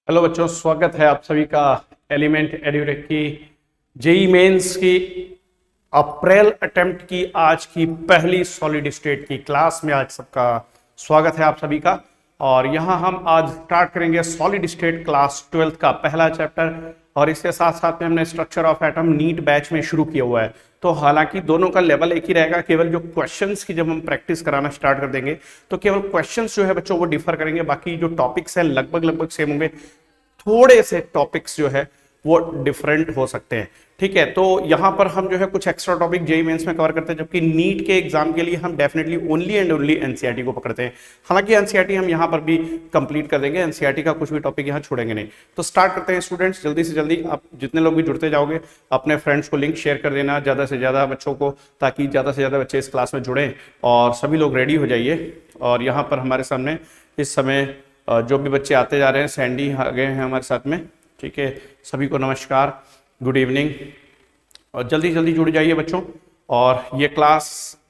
Hello बच्चों, स्वागत है आप सभी का एलिमेंट एड्यूटेक की जेई मेंस की अप्रैल अटेम्प्ट की आज की पहली सॉलिड स्टेट की क्लास में। आज सबका स्वागत है आप सभी का। और यहाँ हम आज स्टार्ट करेंगे सॉलिड स्टेट क्लास 12th का पहला चैप्टर। और इसके साथ साथ में हमने structure of atom NEET batch में शुरू किया हुआ है। तो हालांकि दोनों का लेवल एक ही रहेगा, केवल जो क्वेश्चंस की जब हम प्रैक्टिस कराना स्टार्ट कर देंगे तो केवल क्वेश्चंस जो है बच्चों वो डिफर करेंगे, बाकी जो टॉपिक्स हैं लगभग सेम होंगे। थोड़े से टॉपिक्स जो है वो डिफरेंट हो सकते हैं, ठीक है। तो यहां पर हम जो है कुछ एक्स्ट्रा टॉपिक जेईई मेंस में कवर करते हैं, जबकि नीट के एग्जाम के लिए हम definitely only and only NCERT को पकड़ते हैं। हालांकि एनसीईआरटी हम यहां पर भी कंप्लीट कर देंगे, एनसीईआरटी का कुछ भी टॉपिक यहां छोड़ेंगे नहीं। तो स्टार्ट करते हैं स्टूडेंट्स, जल्दी से जल्दी। आप जितने लोग भी जुड़ते जाओगे अपने फ्रेंड्स को लिंक शेयर कर देना ज्यादा से ज्यादा बच्चों को, ताकि ज्यादा से ज्यादा बच्चे इस क्लास में जुड़ें। और सभी लोग रेडी हो जाइए। और यहाँ पर हमारे सामने इस समय जो भी बच्चे आते जा रहे हैं, सैंडी आ गए हैं हमारे साथ में, ठीक है। सभी को नमस्कार, गुड इवनिंग। और जल्दी जल्दी जुड़ जाइए बच्चों। और ये क्लास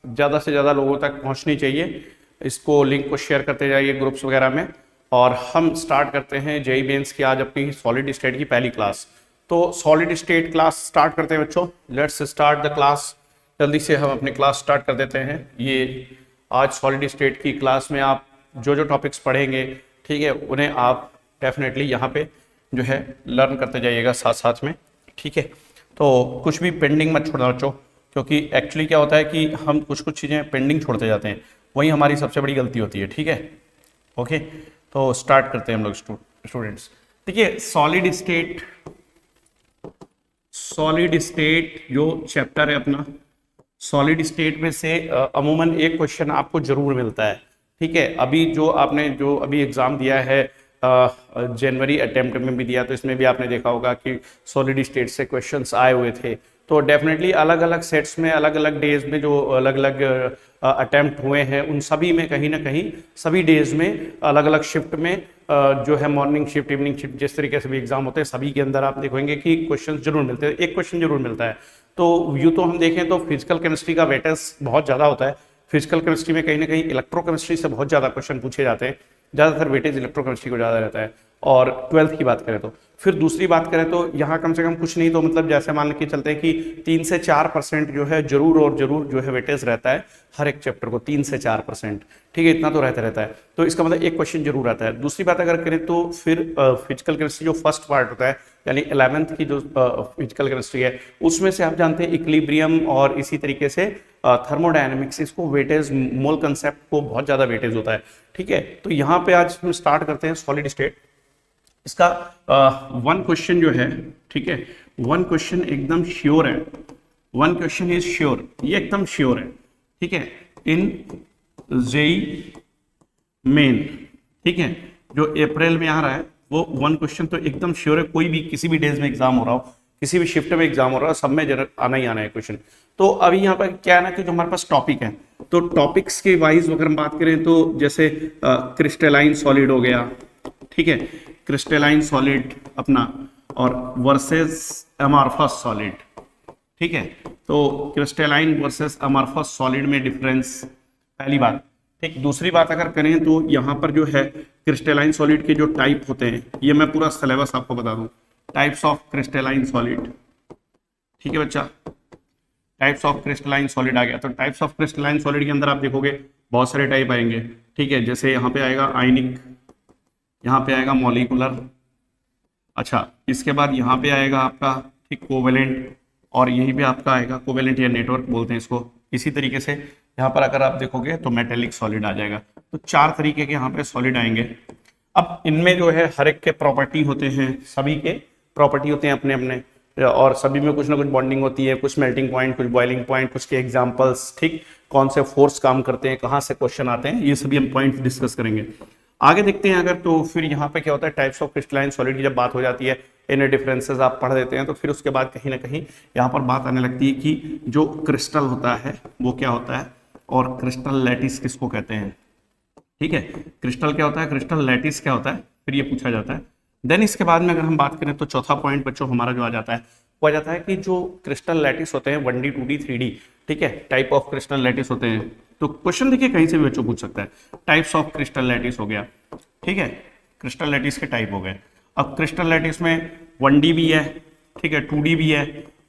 ज़्यादा से ज़्यादा लोगों तक पहुंचनी चाहिए। इसको लिंक को शेयर करते जाइए ग्रुप्स वगैरह में। और हम स्टार्ट करते हैं जेईई मेंस की आज अपनी सॉलिड स्टेट की पहली क्लास। तो सॉलिड स्टेट क्लास स्टार्ट करते हैं बच्चों। Let's start the class. जल्दी से हम अपनी क्लास स्टार्ट कर देते हैं। ये आज सॉलिड स्टेट की क्लास में आप जो जो टॉपिक्स पढ़ेंगे, ठीक है, उन्हें आप डेफिनेटली यहाँ पे जो है लर्न करते जाइएगा साथ साथ में, ठीक है। तो कुछ भी पेंडिंग मत छोड़ना बच्चों, क्योंकि एक्चुअली क्या होता है कि हम कुछ चीज़ें पेंडिंग छोड़ते जाते हैं, वही हमारी सबसे बड़ी गलती होती है, ठीक है। ओके, तो स्टार्ट करते हैं हम लोग स्टूडेंट्स। देखिए सॉलिड स्टेट जो चैप्टर है अपना, सॉलिड स्टेट में से अमूमन एक क्वेश्चन आपको जरूर मिलता है, ठीक है। अभी जो आपने जो अभी एग्जाम दिया है जनवरी अटेम्प्ट में भी दिया, तो इसमें भी आपने देखा होगा कि सॉलिड स्टेट से क्वेश्चंस आए हुए थे। तो डेफिनेटली अलग अलग सेट्स में अलग अलग डेज में जो अलग अलग अटेम्प्ट हुए हैं, उन सभी में कहीं ना कहीं सभी डेज में अलग अलग शिफ्ट में जो है मॉर्निंग शिफ्ट, इवनिंग शिफ्ट, जिस तरीके से भी एग्जाम होते हैं सभी के अंदर आप देखेंगे कि क्वेश्चन जरूर मिलते हैं, एक क्वेश्चन जरूर मिलता है। तो यूँ तो हम देखें तो फिजिकल केमिस्ट्री का वेटेज बहुत ज़्यादा होता है। फिजिकल केमिस्ट्री में कहीं ना कहीं इलेक्ट्रोकेमिस्ट्री से बहुत ज़्यादा क्वेश्चन पूछे जाते हैं, ज़्यादातर वेटेज इलेक्ट्रोकेमिस्ट्री को ज़्यादा रहता है। और 12th की बात करें तो, फिर दूसरी बात करें तो यहाँ कम से कम कुछ नहीं तो मतलब जैसे मान के चलते हैं कि 3 से 4% जो है जरूर और जरूर जो है वेटेज रहता है हर एक चैप्टर को, 3 से 4%, ठीक है, इतना तो रहता है। तो इसका मतलब एक क्वेश्चन जरूर आता है। दूसरी बात अगर करें तो फिर फिजिकल केमिस्ट्री जो फर्स्ट पार्ट होता है, यानी 11th की जो फिजिकल केमिस्ट्री है, उसमें से आप जानते हैं इक्विलिब्रियम और इसी तरीके से थर्मोडायनेमिक्स, इसको वेटेज, मोल कंसेप्ट को बहुत ज़्यादा वेटेज होता है, ठीक है। तो यहाँ पे आज हम स्टार्ट करते हैं सॉलिड स्टेट। इसका वन क्वेश्चन जो है, ठीक है, वन क्वेश्चन एकदम श्योर है, वन क्वेश्चन इज श्योर, ये एकदम श्योर है, ठीक है, इन जेईई मेन, ठीक है, जो अप्रैल में आ रहा है वो वन क्वेश्चन तो एकदम श्योर है। कोई भी किसी भी डेज में एग्जाम हो रहा हो, किसी भी शिफ्ट में एग्जाम हो रहा हो, सब में आना ही आना है क्वेश्चन। तो अभी यहाँ पर क्या है ना कि जो हमारे पास टॉपिक है, तो टॉपिक्स के वाइज अगर हम बात करें तो जैसे क्रिस्टलाइन सॉलिड हो गया, ठीक है, क्रिस्टलाइन सॉलिड अपना, और वर्सेस अमॉर्फस सॉलिड, ठीक है। तो क्रिस्टलाइन वर्सेस अमॉर्फस सॉलिड में डिफरेंस, पहली बात, ठीक। दूसरी बात अगर करें तो यहाँ पर जो है क्रिस्टलाइन सॉलिड के जो टाइप होते हैं, ये मैं पूरा सिलेबस आपको बता दूं। टाइप्स ऑफ क्रिस्टलाइन सॉलिड, ठीक है बच्चा, टाइप्स ऑफ क्रिस्टलाइन सॉलिड आ गया। तो टाइप्स ऑफ क्रिस्टलाइन सॉलिड के अंदर आप देखोगे बहुत सारे टाइप आएंगे, ठीक है। जैसे यहाँ पे आएगा आयनिक, यहाँ पे आएगा मॉलिकुलर, अच्छा, इसके बाद यहाँ पे आएगा आपका, ठीक, कोवेलेंट, और यहीं पे आपका आएगा कोवेलेंट या नेटवर्क बोलते हैं इसको। इसी तरीके से यहाँ पर अगर आप देखोगे तो मेटेलिक सॉलिड आ जाएगा। तो 4 तरीके के यहाँ पे सॉलिड आएंगे। अब इनमें जो है हर एक के प्रॉपर्टी होते हैं, सभी के प्रॉपर्टी होते हैं अपने अपने, और सभी में कुछ ना कुछ बॉन्डिंग होती है, कुछ मेल्टिंग पॉइंट, कुछ बॉइलिंग पॉइंट, कुछ के एग्जांपल्स, ठीक, कौन से फोर्स काम करते हैं, कहाँ से क्वेश्चन आते हैं, ये सभी हम पॉइंट डिस्कस करेंगे। आगे देखते हैं अगर, तो फिर यहाँ पे क्या होता है, टाइप्स ऑफ क्रिस्टलाइन सॉलिड की जब बात हो जाती है, इन डिफरेंसेस आप पढ़ देते हैं, तो फिर उसके बाद कहीं ना कहीं यहाँ पर बात आने लगती है कि जो क्रिस्टल होता है वो क्या होता है, और क्रिस्टल लैटिस किसको कहते हैं, ठीक है। क्रिस्टल क्या होता है, क्रिस्टल लैटिस क्या होता है, फिर ये पूछा जाता है। देन इसके बाद में अगर हम बात करें तो चौथा पॉइंट बच्चों हमारा जो आ जाता है, वो आ जाता है कि जो क्रिस्टल लैटिस होते हैं 1D 2D 3D, ठीक है, टाइप ऑफ क्रिस्टल लैटिस होते हैं। तो क्वेश्चन देखिए कहीं से भी बच्चों पूछ सकता है, टाइप्स ऑफ क्रिस्टल लैटिस हो गया, ठीक है, क्रिस्टल लैटिस के टाइप हो गए। अब क्रिस्टल लैटिस में 1D भी है, ठीक है, 2D भी है,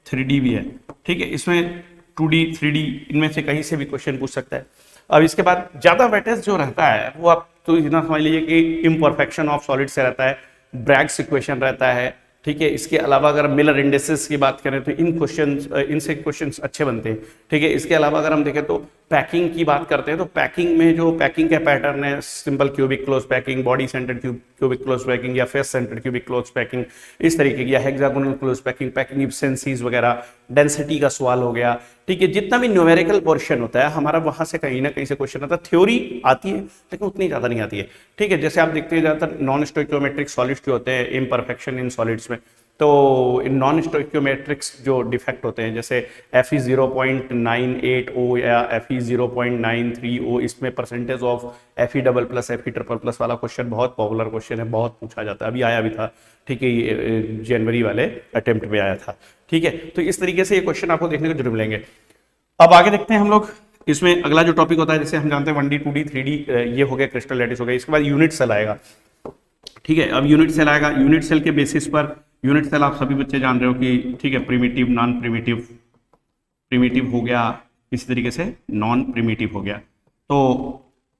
3D भी है, ठीक है, इसमें 2D 3D इनमें से कहीं से भी क्वेश्चन पूछ सकता है। अब इसके बाद ज्यादा वेटेज जो रहता है वो आप तो इतना समझ लीजिए कि इम्परफेक्शन ऑफ सॉलिड से रहता है, ब्रैग्स इक्वेशन रहता है, ठीक है। इसके अलावा अगर मिलर इंडिसेस की बात करें तो इनसे क्वेश्चंस अच्छे बनते हैं, ठीक है। इसके अलावा अगर हम देखें तो पैकिंग की बात करते हैं तो पैकिंग में जो पैकिंग का पैटर्न है, simple cubic close packing, body centred cubic close packing या face centred cubic close packing, इस तरीके की, या hexagonal close packing, packing efficiencies वगैरह, डेंसिटी का सवाल हो गया, ठीक है। जितना भी न्यूमेरिकल पोर्शन होता है हमारा वहां से कहीं ना कहीं से क्वेश्चन आता है। थ्योरी आती है लेकिन उतनी ज्यादा नहीं आती है, ठीक है। जैसे आप देखते हैं ज्यादातर नॉन स्टोइकियोमेट्रिक सॉलिड्स जो होते हैं, इम्परफेक्शन इन सॉलिड्स में, तो इन नॉन स्टोइकियोमेट्रिक्स जो डिफेक्ट होते हैं जैसे Fe 0.98O या Fe 0.93O, इसमें percentage of Fe double plus Fe triple plus वाला क्वेश्चन बहुत पॉपुलर क्वेश्चन है, बहुत पूछा जाता है, अभी आया भी था, ठीक है, ये जनवरी वाले अटेम्प्ट में आया था, ठीक है। तो इस तरीके से ये क्वेश्चन आपको देखने को जरूर मिलेंगे। अब आगे देखते हैं हम लोग, इसमें अगला जो टॉपिक होता है, जैसे हम जानते हैं 1D 2D 3D ये हो गया, क्रिस्टल लैटिस हो गया, इसके बाद यूनिट सेल आएगा, ठीक है। अब यूनिट सेल आएगा, यूनिट सेल के बेसिस पर, यूनिट सेल आप सभी बच्चे जान रहे हो कि, ठीक है, प्रिमिटिव, नॉन प्रिमिटिव, प्रिमिटिव हो गया, इसी तरीके से नॉन प्रिमिटिव हो गया। तो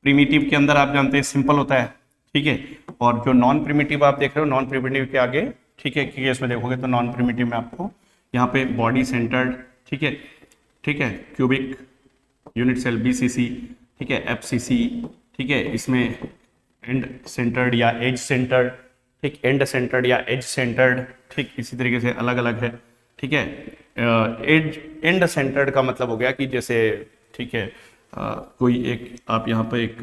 प्रिमिटिव के अंदर आप जानते हैं सिंपल होता है, ठीक है, और जो नॉन प्रिमिटिव आप देख रहे हो, नॉन प्रिमिटिव के आगे, ठीक है, केस में देखोगे तो नॉन प्रिमिटिव में आपको यहाँ पे बॉडी सेंटर्ड, ठीक है, ठीक है, क्यूबिक यूनिट सेल BCC, ठीक है, FCC, ठीक है, इसमें एंड सेंटर्ड या एज सेंटर्ड, ठीक, एंड सेंटर्ड या एज सेंटर्ड, ठीक, इसी तरीके से अलग अलग है, ठीक है। एज एंड सेंटर्ड का मतलब हो गया कि जैसे, ठीक है, कोई एक आप यहाँ पे एक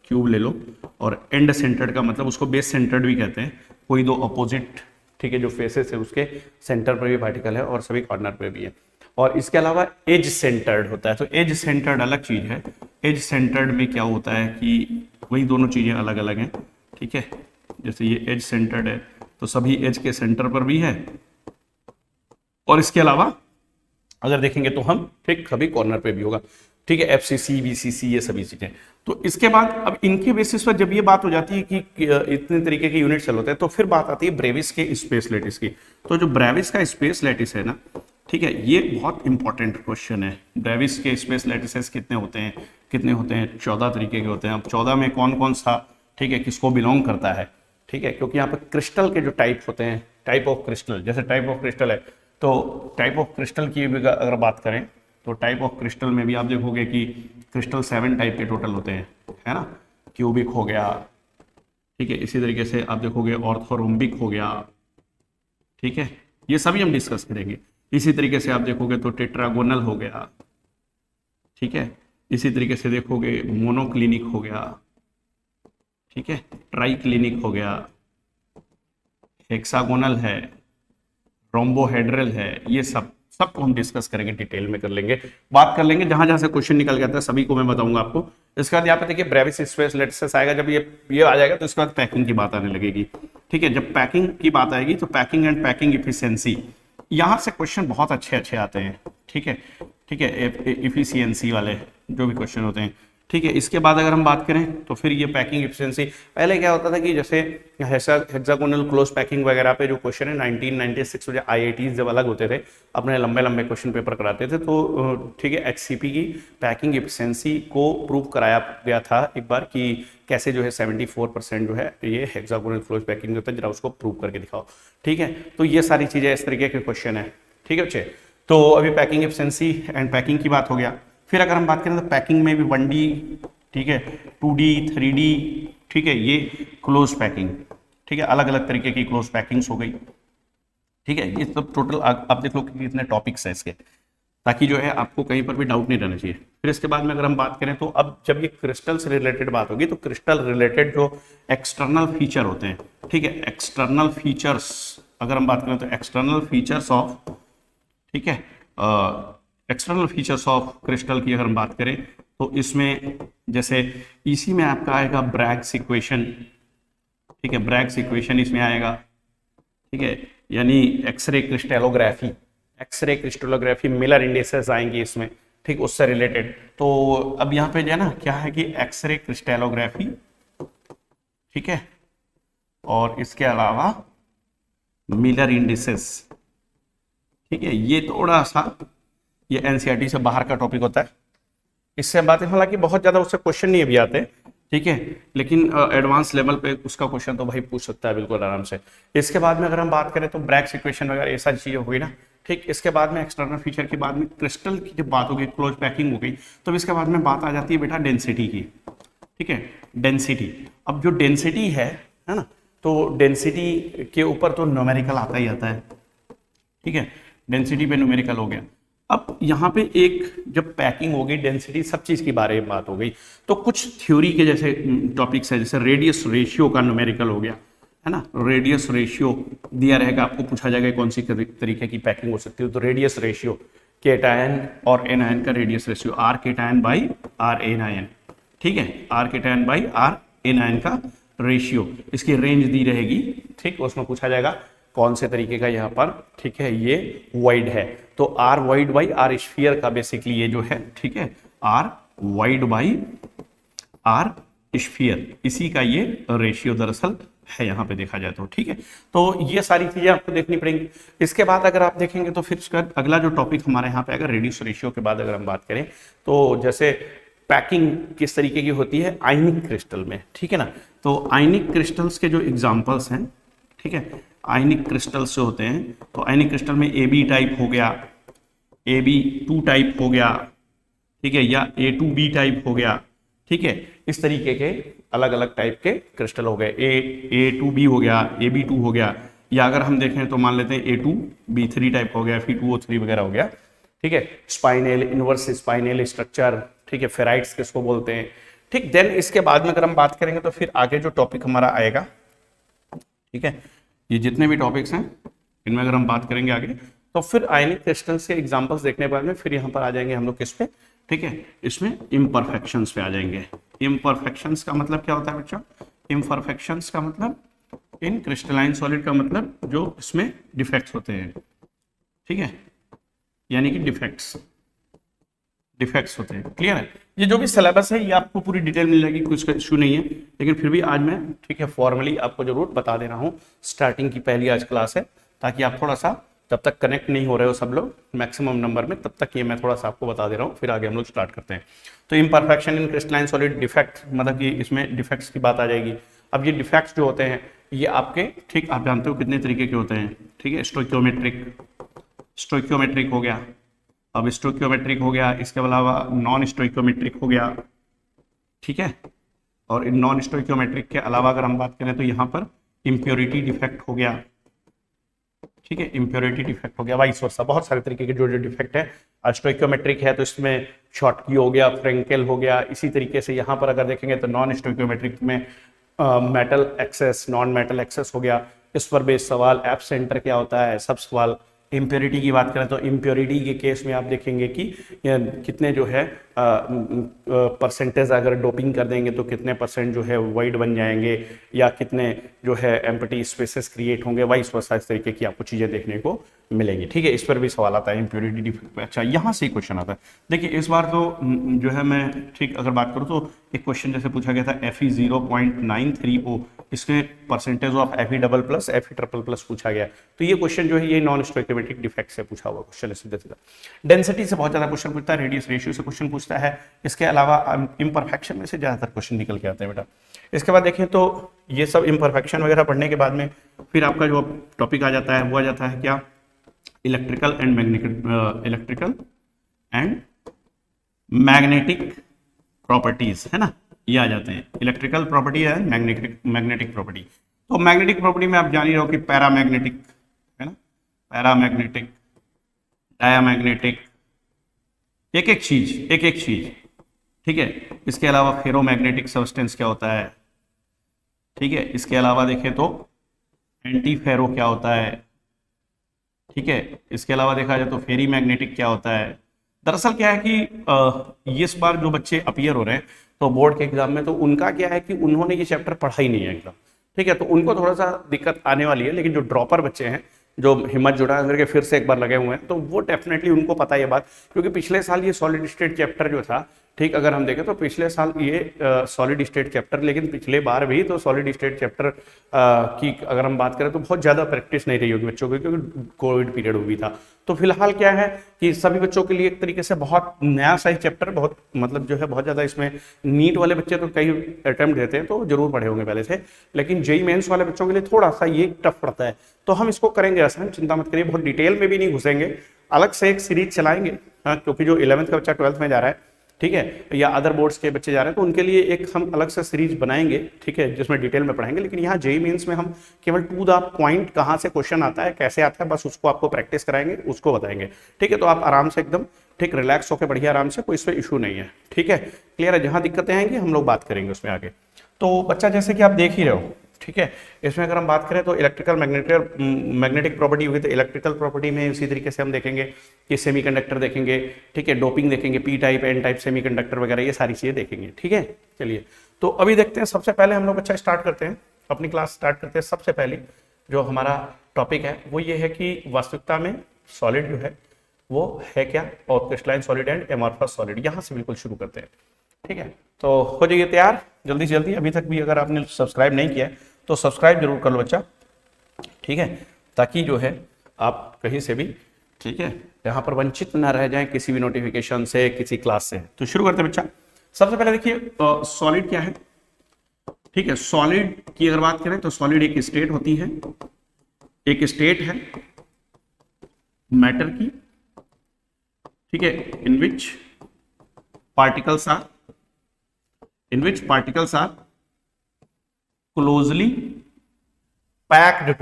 क्यूब ले लो, और एंड सेंटर्ड का मतलब उसको बेस सेंटर्ड भी कहते हैं, कोई दो अपोजिट, ठीक है, जो फेसेस है उसके सेंटर पर भी पार्टिकल है और सभी कॉर्नर पे भी है। और इसके अलावा एज सेंटर्ड होता है, तो एज सेंटर्ड अलग चीज है। एज सेंटर्ड में क्या होता है कि वही दोनों चीजें अलग अलग हैं, ठीक है। जैसे ये एज सेंटर्ड है तो सभी एज के सेंटर पर भी है, और इसके अलावा अगर देखेंगे तो हम, ठीक, सभी कॉर्नर पे भी होगा, ठीक है, FCC BCC ये सभी चीजें। तो इसके बाद अब इनके बेसिस पर जब ये बात हो जाती है कि इतने तरीके के यूनिट सेल होते हैं, तो फिर बात आती है ब्रेविस के स्पेस लैटिस की। तो जो ब्रेविस का स्पेस लैटिस है ना, ठीक है, ये बहुत इंपॉर्टेंट क्वेश्चन है। ब्रेविस के स्पेस लैटिसेस कितने होते हैं, कितने होते हैं? 14 तरीके के होते हैं। अब 14 में कौन कौन सा, ठीक है, किसको बिलोंग करता है, ठीक है, क्योंकि यहाँ पे क्रिस्टल के जो टाइप होते हैं, टाइप ऑफ क्रिस्टल, जैसे टाइप ऑफ क्रिस्टल है, तो टाइप ऑफ क्रिस्टल की भी अगर बात करें तो टाइप ऑफ क्रिस्टल में भी आप देखोगे कि क्रिस्टल 7 टाइप के टोटल होते हैं, है ना। क्यूबिक हो गया, ठीक है, इसी तरीके से आप देखोगे ऑर्थोरोम्बिक हो गया, ठीक है, ये सभी हम डिस्कस करेंगे। इसी तरीके से आप देखोगे तो टेट्रागोनल हो गया, ठीक है, इसी तरीके से देखोगे मोनोक्लिनिक हो गया, ठीक है, ट्राइक्लिनिक हो गया, हेक्सागोनल है, रोम्बोहेड्रल है, ये सब को हम डिस्कस करेंगे, डिटेल में कर लेंगे, बात कर लेंगे, जहां जहां से क्वेश्चन निकल गया था सभी को मैं बताऊंगा आपको। इसके बाद यहाँ पे देखिए ब्रेविस स्पेस लैटिस आएगा, जब ये आ जाएगा तो इसके बाद पैकिंग की बात आने लगेगी, ठीक है। जब पैकिंग की बात आएगी तो पैकिंग एंड पैकिंग इफिशिएंसी, यहाँ से क्वेश्चन बहुत अच्छे आते हैं, ठीक है, ठीक है, इफिशियंसी वाले जो भी क्वेश्चन होते हैं, ठीक है। इसके बाद अगर हम बात करें तो फिर ये पैकिंग एफिशिएंसी, पहले क्या होता था कि जैसे हेक्सागोनल क्लोज पैकिंग वगैरह पे जो क्वेश्चन है 1996 में IITs जब अलग होते थे, अपने लंबे लंबे क्वेश्चन पेपर कराते थे, तो ठीक है, HCP की पैकिंग एफिशिएंसी को प्रूव कराया गया था एक बार कि कैसे जो है 74% जो है ये हेक्सागोनल क्लोज पैकिंग होता है, जरा उसको प्रूव करके दिखाओ, ठीक है। तो ये सारी चीजें इस तरीके के क्वेश्चन है, ठीक है बच्चे। तो अभी पैकिंग एफिशिएंसी एंड पैकिंग की बात हो गया। फिर अगर हम बात करें तो पैकिंग में भी 1D, ठीक है, 2D 3D, ठीक है, ये क्लोज पैकिंग, ठीक है, अलग अलग तरीके की क्लोज पैकिंग्स हो गई, ठीक है। ये सब टोटल आप देख लो कि कितने टॉपिक्स हैं इसके, ताकि जो है आपको कहीं पर भी डाउट नहीं रहना चाहिए। फिर इसके बाद में अगर हम बात करें तो अब जब ये क्रिस्टल से रिलेटेड बात होगी तो क्रिस्टल रिलेटेड जो एक्सटर्नल फीचर होते हैं, ठीक है, एक्सटर्नल फीचर्स अगर हम बात करें तो एक्सटर्नल फीचर्स ऑफ, ठीक है, एक्सटर्नल फीचर्स ऑफ क्रिस्टल की अगर हम बात करें तो इसमें जैसे इसी में आपका आएगा ब्रैग्स इक्वेशन, ठीक है, ब्रैग्स इक्वेशन इसमें आएगा, ठीक है, यानी X ray crystallography, X ray crystallography, Miller indices आएंगे इसमें, ठीक, उससे रिलेटेड। तो अब यहाँ पे जो है ना क्या है कि एक्सरे क्रिस्टलोग्राफी, ठीक है, और इसके अलावा मिलर इंडिसेस, ठीक है। ये थोड़ा सा ये एनसीईआरटी से बाहर का टॉपिक होता है, इससे बातें हालांकि बहुत ज़्यादा उससे क्वेश्चन नहीं अभी आते, ठीक है, लेकिन एडवांस लेवल पे उसका क्वेश्चन तो भाई पूछ सकता है बिल्कुल आराम से। इसके बाद में अगर हम बात करें तो ब्रैग्स इक्वेशन वगैरह ये सारी चीज़ें हुई ना, ठीक। इसके बाद में एक्सटर्नल फीचर के बाद में क्रिस्टल की जब बात होगी, क्लोज पैकिंग हो गई, तो इसके बाद में बात आ जाती है बेटा डेंसिटी की, ठीक है, डेंसिटी। अब जो डेंसिटी है ना, तो डेंसिटी के ऊपर तो न्यूमेरिकल आता ही आता है, ठीक है, डेंसिटी पे न्यूमेरिकल हो गया। अब यहाँ पे एक जब पैकिंग हो गई, डेंसिटी, सब चीज़ के बारे में बात हो गई, तो कुछ थ्योरी के जैसे टॉपिक्स है, जैसे रेडियस रेशियो का न्यूमेरिकल हो गया, है ना। रेडियस रेशियो दिया रहेगा, आपको पूछा जाएगा कौन सी तरीके की पैकिंग हो सकती है, तो रेडियस रेशियो केटायन और एनायन का radius ratio, R cation by R anion, ठीक है, R cation by R anion का रेशियो, इसकी रेंज दी रहेगी, ठीक। उसमें पूछा जाएगा कौन से तरीके का यहाँ पर, ठीक है, ये वाइड है, तो R void by R sphere का बेसिकली ये जो है, ठीक है, R void by R sphere, इसी का ये रेशियो दरअसल है यहाँ पे देखा जाए तो, ठीक है। तो ये सारी चीजें आपको देखनी पड़ेंगी। इसके बाद अगर आप देखेंगे तो फिर इसका अगला जो टॉपिक हमारे यहाँ पे अगर रेडियस रेशियो के बाद अगर हम बात करें तो जैसे पैकिंग किस तरीके की होती है आयनिक क्रिस्टल में, ठीक है ना। तो आयनिक क्रिस्टल्स के जो एग्जांपल्स हैं, ठीक है, आयनिक क्रिस्टल्स से होते हैं, तो आयनिक क्रिस्टल में AB टाइप हो गया, AB2 टाइप हो गया, ठीक है, या A2B टाइप हो गया, ठीक है, इस तरीके के अलग अलग टाइप के क्रिस्टल हो गए, A2B हो गया, AB2 हो गया, या अगर हम देखें तो मान लेते हैं A2B3 टाइप हो गया, Fe2O3 वगैरह हो गया, ठीक है, स्पाइनल, इनवर्स स्पाइनल स्ट्रक्चर, ठीक है, फेराइट्स किसको बोलते हैं, ठीक। देन इसके बाद में अगर हम बात करेंगे तो फिर आगे जो टॉपिक हमारा आएगा, ठीक है, ये जितने भी टॉपिक्स हैं इनमें अगर हम बात करेंगे आगे, तो फिर आयनिक क्रिस्टल्स के एग्जांपल्स देखने के बाद में फिर यहाँ पर आ जाएंगे हम लोग किस पे, ठीक है, इसमें इम्परफेक्शंस पे आ जाएंगे। इम्परफेक्शंस का मतलब क्या होता है बच्चों, इम्परफेक्शंस का मतलब इन क्रिस्टलाइन सॉलिड का मतलब जो इसमें डिफेक्ट्स होते हैं, ठीक है, यानी कि डिफेक्ट्स होते हैं, क्लियर है। ये जो भी सिलेबस है ये आपको पूरी डिटेल मिल जाएगी, कुछ इशू नहीं है, लेकिन फिर भी आज मैं, ठीक है, फॉर्मली आपको जरूर बता दे रहा हूँ, स्टार्टिंग की पहली आज क्लास है, ताकि आप थोड़ा सा जब तक कनेक्ट नहीं हो रहे हो सब लोग मैक्सिमम नंबर में, तब तक ये मैं थोड़ा सा आपको बता दे रहा हूँ, फिर आगे हम लोग स्टार्ट करते हैं। तो imperfection in crystalline solid, defect मतलब कि इसमें डिफेक्ट्स की बात आ जाएगी। अब ये डिफेक्ट्स जो होते हैं ये आपके, ठीक, आप जानते हो कितने तरीके के होते हैं, ठीक है, स्टोइक्योमेट्रिक हो गया, अब स्टोइक्योमेट्रिक हो गया, इसके अलावा नॉन स्टोइक्योमेट्रिक हो गया, ठीक है, और इन नॉन स्टोइक्योमेट्रिक के अलावा अगर हम बात करें तो यहाँ पर इम्प्योरिटी डिफेक्ट हो गया, ठीक है, इम्प्योरिटी डिफेक्ट हो गया, वाइस वर्सा, बहुत सारे तरीके के जो जो डिफेक्ट है। स्टोइक्योमेट्रिक है तो इसमें शॉर्टकी हो गया, फ्रेंकेल हो गया, इसी तरीके से यहाँ पर अगर देखेंगे तो नॉन स्टोइक्योमेट्रिक में metal access, non metal access हो गया, इस पर बेस्ड सवाल, एप सेंटर क्या होता है, सब सवाल। इम्प्योरिटी की बात करें तो इम्प्योरिटी के केस में आप देखेंगे कि कितने जो है परसेंटेज अगर डोपिंग कर देंगे तो कितने परसेंट जो है वाइड बन जाएंगे, या कितने जो है एम्प्टी स्पेसेस क्रिएट होंगे, वाइस वर्सा, इस तरीके की आपको चीज़ें देखने को मिलेंगी, ठीक है। इस पर भी सवाल आता है इम्प्योरिटी डिफेक्ट पे। अच्छा, यहाँ से क्वेश्चन आता है, देखिए इस बार तो जो है मैं, ठीक, अगर बात करूँ तो एक क्वेश्चन जैसे पूछा गया था Fe0.930, इसके percentage of Fe double plus Fe triple plus पूछा गया, तो ये क्वेश्चन जो है ये नॉन स्टोइकोमेट्रिक डिफेक्ट से पूछा हुआ क्वेश्चन है सीधा सीधा। डेंसिटी से बहुत ज्यादा क्वेश्चन पूछता है, रेडियस रेशियो से क्वेश्चन पूछता है, इसके अलावा इम्परफेक्शन में से ज्यादातर क्वेश्चन निकल के आते हैं बेटा। इसके बाद देखें तो ये सब इम्परफेक्शन वगैरह पढ़ने के बाद में फिर आपका जो टॉपिक आ जाता है वो आ जाता है क्या, इलेक्ट्रिकल एंड मैग्नेटिक प्रॉपर्टीज, है ना, ये आ जाते हैं, इलेक्ट्रिकल प्रॉपर्टी है, मैग्नेटिक प्रॉपर्टी। तो मैग्नेटिक प्रॉपर्टी में आप जान ही रहो कि पैरामैग्नेटिक, है ना, पैरामैग्नेटिक, डायामैग्नेटिक, एक एक चीज, ठीक है। इसके अलावा फेरोमैग्नेटिक सब्सटेंस क्या होता है, ठीक है। इसके अलावा देखें तो एंटी फेरो क्या होता है, ठीक है। इसके अलावा देखा जाए तो फेरी मैग्नेटिक क्या होता है। दरअसल क्या है कि इस बार जो बच्चे अपीयर हो रहे हैं तो बोर्ड के एग्जाम में, तो उनका क्या है कि उन्होंने ये चैप्टर पढ़ा ही नहीं है एकदम, ठीक है, तो उनको थोड़ा सा दिक्कत आने वाली है। लेकिन जो ड्रॉपर बच्चे हैं, जो हिम्मत जुटा करके फिर से एक बार लगे हुए हैं, तो वो डेफिनेटली उनको पता है ये बात, क्योंकि पिछले साल ये सॉलिड स्टेट चैप्टर जो था ठीक, अगर हम देखें तो पिछले साल ये सॉलिड स्टेट चैप्टर, लेकिन पिछले बार भी तो सॉलिड स्टेट चैप्टर की अगर हम बात करें तो बहुत ज़्यादा प्रैक्टिस नहीं रही होगी बच्चों की, क्योंकि कोविड पीरियड हुई था। तो फिलहाल क्या है कि सभी बच्चों के लिए एक तरीके से बहुत नया सा ही चैप्टर, बहुत मतलब जो है बहुत ज़्यादा इसमें नीट वाले बच्चे तो कई अटेम्प्ट देते हैं तो जरूर पढ़े होंगे पहले से, लेकिन जेई मेंस वाले बच्चों के लिए थोड़ा सा ये टफ पड़ता है। तो हम इसको करेंगे आसान, चिंता मत करिए, बहुत डिटेल में भी नहीं घुसेंगे, अलग से एक सीरीज चलाएंगे। हाँ, क्योंकि जो 11th का बच्चा 12th में जा रहा है, ठीक है, या अदर बोर्ड्स के बच्चे जा रहे हैं तो उनके लिए एक हम अलग से सीरीज बनाएंगे, ठीक है, जिसमें डिटेल में पढ़ाएंगे। लेकिन यहाँ जेई मेंस में हम केवल टू द पॉइंट कहाँ से क्वेश्चन आता है, कैसे आता है, बस उसको आपको प्रैक्टिस कराएंगे, उसको बताएंगे, ठीक है। तो आप आराम से एकदम ठीक रिलैक्स होकर बढ़िया आराम से, कोई इसमें इशू नहीं है, ठीक है, क्लियर है। जहाँ दिक्कतें आएंगी हम लोग बात करेंगे उसमें आगे। तो बच्चा जैसे कि आप देख ही रहे हो, ठीक है, इसमें अगर हम बात करें तो इलेक्ट्रिकल मैग्नेटिक प्रॉपर्टी होगी, तो इलेक्ट्रिकल प्रॉपर्टी में इसी तरीके से हम देखेंगे कि सेमीकंडक्टर देखेंगे, ठीक है, डोपिंग देखेंगे, P type N type semiconductor वगैरह, ये सारी चीजें देखेंगे, ठीक है। चलिए, तो अभी देखते हैं, सबसे पहले हम लोग बच्चा स्टार्ट करते हैं अपनी क्लास स्टार्ट करते हैं। सबसे पहले जो हमारा टॉपिक है वो ये है कि वास्तविकता में सॉलिड जो है वो है क्या, और crystalline solid and amorphous solid, यहाँ से बिल्कुल शुरू करते हैं, ठीक है। तो हो जाइए तैयार जल्दी से जल्दी। अभी तक भी अगर आपने सब्सक्राइब नहीं किया है तो सब्सक्राइब जरूर कर लो बच्चा, ठीक है, ताकि जो है आप कहीं से भी, ठीक है, यहाँ पर वंचित ना रह जाएं किसी भी नोटिफिकेशन से, किसी क्लास से। तो शुरू करते हैं बच्चा। सबसे पहले देखिए सॉलिड क्या है, ठीक है। सॉलिड की अगर बात करें तो सॉलिड एक स्टेट होती है, एक स्टेट है मैटर की, ठीक है, in which particles are closely packed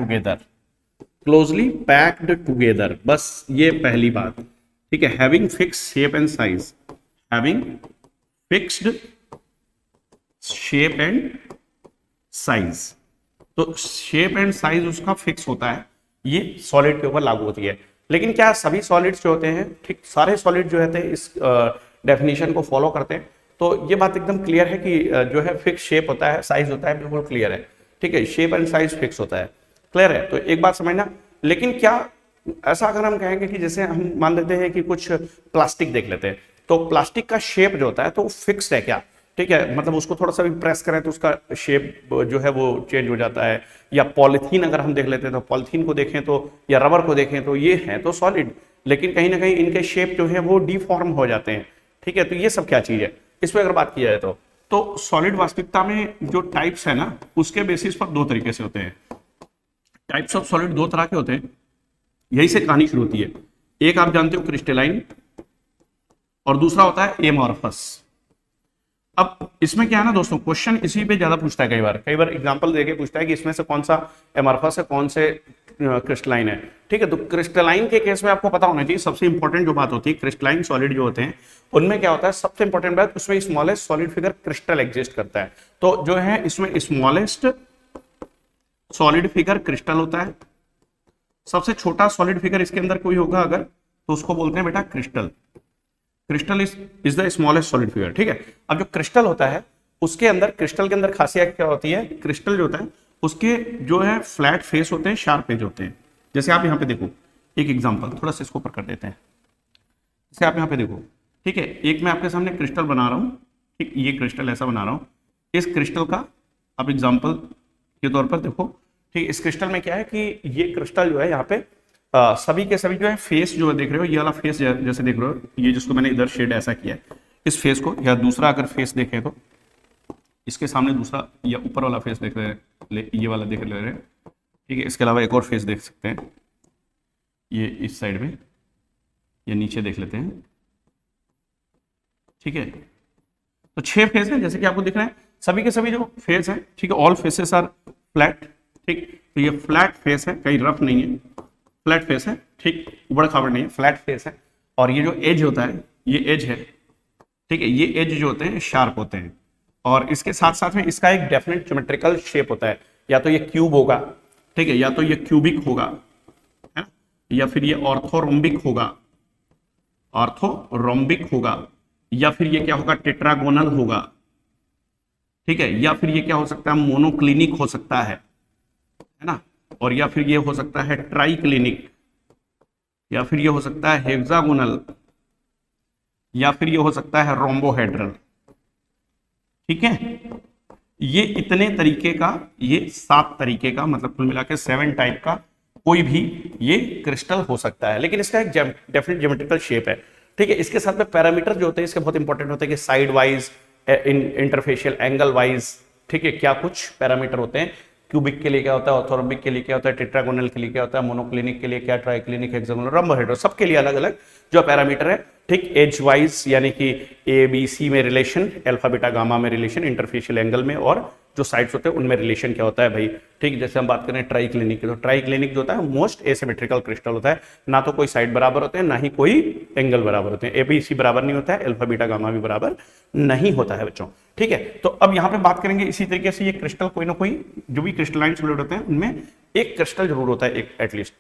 together, बस ये पहली बात, ठीक है। Having fix shape and size, having fixed shape and size, तो शेप एंड साइज उसका फिक्स होता है, ये सॉलिड के ऊपर लागू होती है। लेकिन क्या सभी सॉलिड्स जो होते हैं, ठीक, सारे सॉलिड जो होते हैं इस डेफिनेशन को फॉलो करते हैं? तो ये बात एकदम क्लियर है कि जो है फिक्स शेप होता है, साइज होता है, बिल्कुल क्लियर है, ठीक है, शेप एंड साइज फिक्स होता है, क्लियर है। तो एक बात समझना। लेकिन क्या ऐसा अगर हम कहेंगे कि जैसे हम मान लेते हैं कि कुछ प्लास्टिक देख लेते हैं, तो प्लास्टिक का शेप जो होता है तो फिक्स है क्या, ठीक है, मतलब उसको थोड़ा सा भी प्रेस करें तो उसका शेप जो है वो चेंज हो जाता है। या पॉलिथीन अगर हम देख लेते हैं तो पॉलिथीन को देखें तो, या रबर को देखें तो ये है तो सॉलिड, लेकिन कहीं ना कहीं इनके शेप जो है वो डिफॉर्म हो जाते हैं, ठीक है। तो ये सब क्या चीज है, इस पर अगर बात की जाए तो सॉलिड वास्तविकता में जो टाइप्स है ना, उसके बेसिस पर दो तरीके से होते हैं। टाइप्स ऑफ सॉलिड दो तरह के होते हैं, यही से कहानी शुरू होती है। एक आप जानते हो क्रिस्टलाइन, और दूसरा होता है एमॉर्फस। अब इसमें क्या है ना दोस्तों, क्वेश्चन इसी पे ज्यादा पूछता है, कई बार एग्जांपल देके पूछता है कि इसमें से कौन सा एमॉर्फस है, कौन से क्रिस्टलाइन है, ठीक है। तो क्रिस्टलाइन के केस में आपको पता होना चाहिए, सबसे इंपॉर्टेंट जो बात होती है, क्रिस्टलाइन सॉलिड जो होते हैं उनमें क्या होता है, सबसे इंपॉर्टेंट बात, उसमें smallest solid figure crystal exist करता है। तो जो है इसमें स्मॉलेस्ट सॉलिड फिगर क्रिस्टल होता है, सबसे छोटा सॉलिड फिगर इसके अंदर कोई होगा अगर, तो उसको बोलते हैं बेटा crystal. Crystal is the smallest solid figure, ठीक है। अब जो क्रिस्टल होता है उसके अंदर, क्रिस्टल के अंदर खासियत क्या होती है, क्रिस्टल जो होता है उसके जो है फ्लैट फेस होते हैं, शार्प एज होते हैं। जैसे आप यहाँ पे देखो, एक एग्जांपल थोड़ा सा इसको ऊपर कर देते हैं, जैसे आप यहाँ पे देखो, ठीक है, एक मैं आपके सामने क्रिस्टल बना रहा हूँ, ठीक, ये क्रिस्टल ऐसा बना रहा हूँ, इस क्रिस्टल का आप एग्जाम्पल के तौर पर देखो, ठीक। इस क्रिस्टल में क्या है कि ये क्रिस्टल जो है यहाँ पे सभी के सभी जो है फेस जो है देख रहे हो, ये वाला फेस जैसे देख रहे हो, ये जिसको मैंने इधर शेड ऐसा किया है, इस फेस को, या दूसरा अगर फेस देखें तो इसके सामने दूसरा या ऊपर वाला फेस देख रहे हैं, ये वाला देख ले रहे हैं, ठीक है। इसके अलावा एक और फेस देख सकते हैं, ये इस साइड में, ये नीचे देख लेते हैं, ठीक है। तो 6 फेस है जैसे कि आपको दिख रहा है, सभी के सभी जो फेस है, ठीक है, ऑल फेसेस आर फ्लैट, ठीक। तो ये फ्लैट फेस है, कहीं रफ नहीं है, फ्लैट फेस है, ठीक, उबड़ खाबड़ नहीं है, फ्लैट फेस है। और ये जो एज होता है, ये एज है, ठीक है, ये एज जो होते हैं शार्प होते हैं। और इसके साथ साथ में इसका एक डेफिनेट ज्योमेट्रिकल शेप होता है, या तो ये क्यूब होगा, ठीक है, या तो ये क्यूबिक होगा, है, या फिर ये ऑर्थोरोम्बिक होगा, या फिर ये क्या होगा, टेट्रागोनल होगा, ठीक है, या फिर ये क्या हो सकता है, मोनोक्लिनिक हो सकता है ना, और या फिर ये हो सकता है ट्राइक्लिनिक, या फिर ये हो सकता है हेक्सागोनल, या फिर ये हो सकता है रोम्बोहेड्रल। ठीक है, ये इतने तरीके का, ये 7 तरीके का, मतलब कुल मिला के 7 टाइप का कोई भी ये क्रिस्टल हो सकता है, लेकिन इसका एक डेफिनेट ज्योमेट्रिकल शेप है। ठीक है, इसके साथ में पैरामीटर जो होते हैं इसके बहुत इंपॉर्टेंट होते हैं कि side wise, interfacial angle wise, ठीक है, क्या कुछ पैरामीटर होते हैं। क्यूबिक के लिए क्या होता है, ऑर्थोरोम्बिक के लिए क्या होता है, टेट्रागोनल के लिए क्या होता है, मोनोक्लिनिक के लिए क्या, ट्राइक्लिनिक, हेक्सागोनल, रोम्बोहेड्रल, सबके लिए अलग अलग जो पैरामीटर है। ठीक, एज वाइज यानी कि ए बी सी में रिलेशन, अल्फा बीटा गामा में रिलेशन, इंटरफेशियल एंगल में, और जो साइड्स होते हैं उनमें रिलेशन क्या होता है भाई। ठीक, जैसे हम बात करें ट्राइक्लिनिक की, तो ट्राइक्लिनिक जो होता है मोस्ट एसिमेट्रिकल क्रिस्टल होता है, ना तो कोई साइड बराबर होते हैं ना ही कोई एंगल बराबर होते हैं, ए बी सी बराबर नहीं होता है, अल्फा बीटा गामा भी बराबर नहीं होता है बच्चों। ठीक है, तो अब यहाँ पे बात करेंगे इसी तरीके से, ये क्रिस्टल कोई ना कोई जो भी क्रिस्टलाइन सॉलिड होते हैं उनमें एक क्रिस्टल जरूर होता है, एक एटलीस्ट।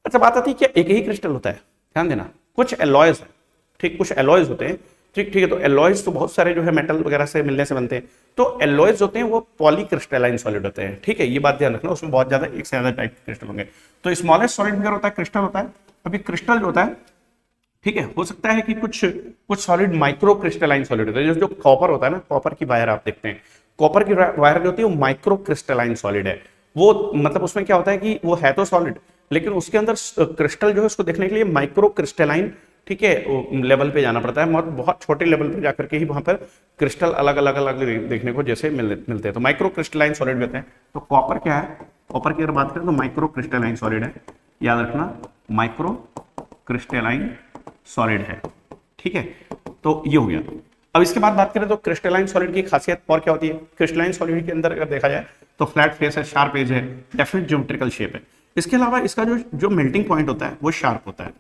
अच्छा, बात आती है क्या एक ही क्रिस्टल होता है, ध्यान देना, कुछ एलॉयज है। ठीक, कुछ एलॉयज होते हैं। ठीक ठीक है, तो एलॉयज तो बहुत सारे जो है मेटल वगैरह से मिलने से बनते हैं, तो एलॉयज होते हैं वो पॉलीक्रिस्टलाइन सॉलिड होते हैं। ठीक है, ये बात ध्यान रखना, उसमें बहुत ज्यादा, एक से ज्यादा टाइप के क्रिस्टल होंगे। तो स्मॉलेस्ट सॉलिड फिगर होता है क्रिस्टल होता है। अभी क्रिस्टल जो होता है, ठीक है, हो सकता है कि कुछ कुछ सॉलिड माइक्रो क्रिस्टलाइन सॉलिड होता है, जो कॉपर होता है ना, कॉपर की वायर आप देखते हैं, कॉपर की वायर जो होती है वो माइक्रो क्रिस्टलाइन सॉलिड है। वो मतलब उसमें क्या होता है कि वो है तो सॉलिड, लेकिन उसके अंदर क्रिस्टल जो है उसको देखने के लिए माइक्रो क्रिस्टलाइन, ठीक है, लेवल पे जाना पड़ता है, बहुत छोटे लेवल पे जाकर के ही वहां पर क्रिस्टल अलग अलग अलग देखने को जैसे मिलते हैं, तो माइक्रो क्रिस्टलाइन सॉलिड कहते हैं। तो कॉपर क्या है, कॉपर की अगर बात करें तो माइक्रो क्रिस्टलाइन सॉलिड है, याद रखना, माइक्रो क्रिस्टलाइन सॉलिड है। ठीक है, तो ये हो गया। अब इसके बाद बात करें तो क्रिस्टलाइन सॉलिड की खासियत और क्या होती है। क्रिस्टलाइन सॉलिड के अंदर अगर देखा जाए तो फ्लैट फेस है, शार्प एज है, डेफिनेट ज्योमेट्रिकल शेप है। इसके अलावा इसका जो मेल्टिंग पॉइंट होता है वो शार्प होता है,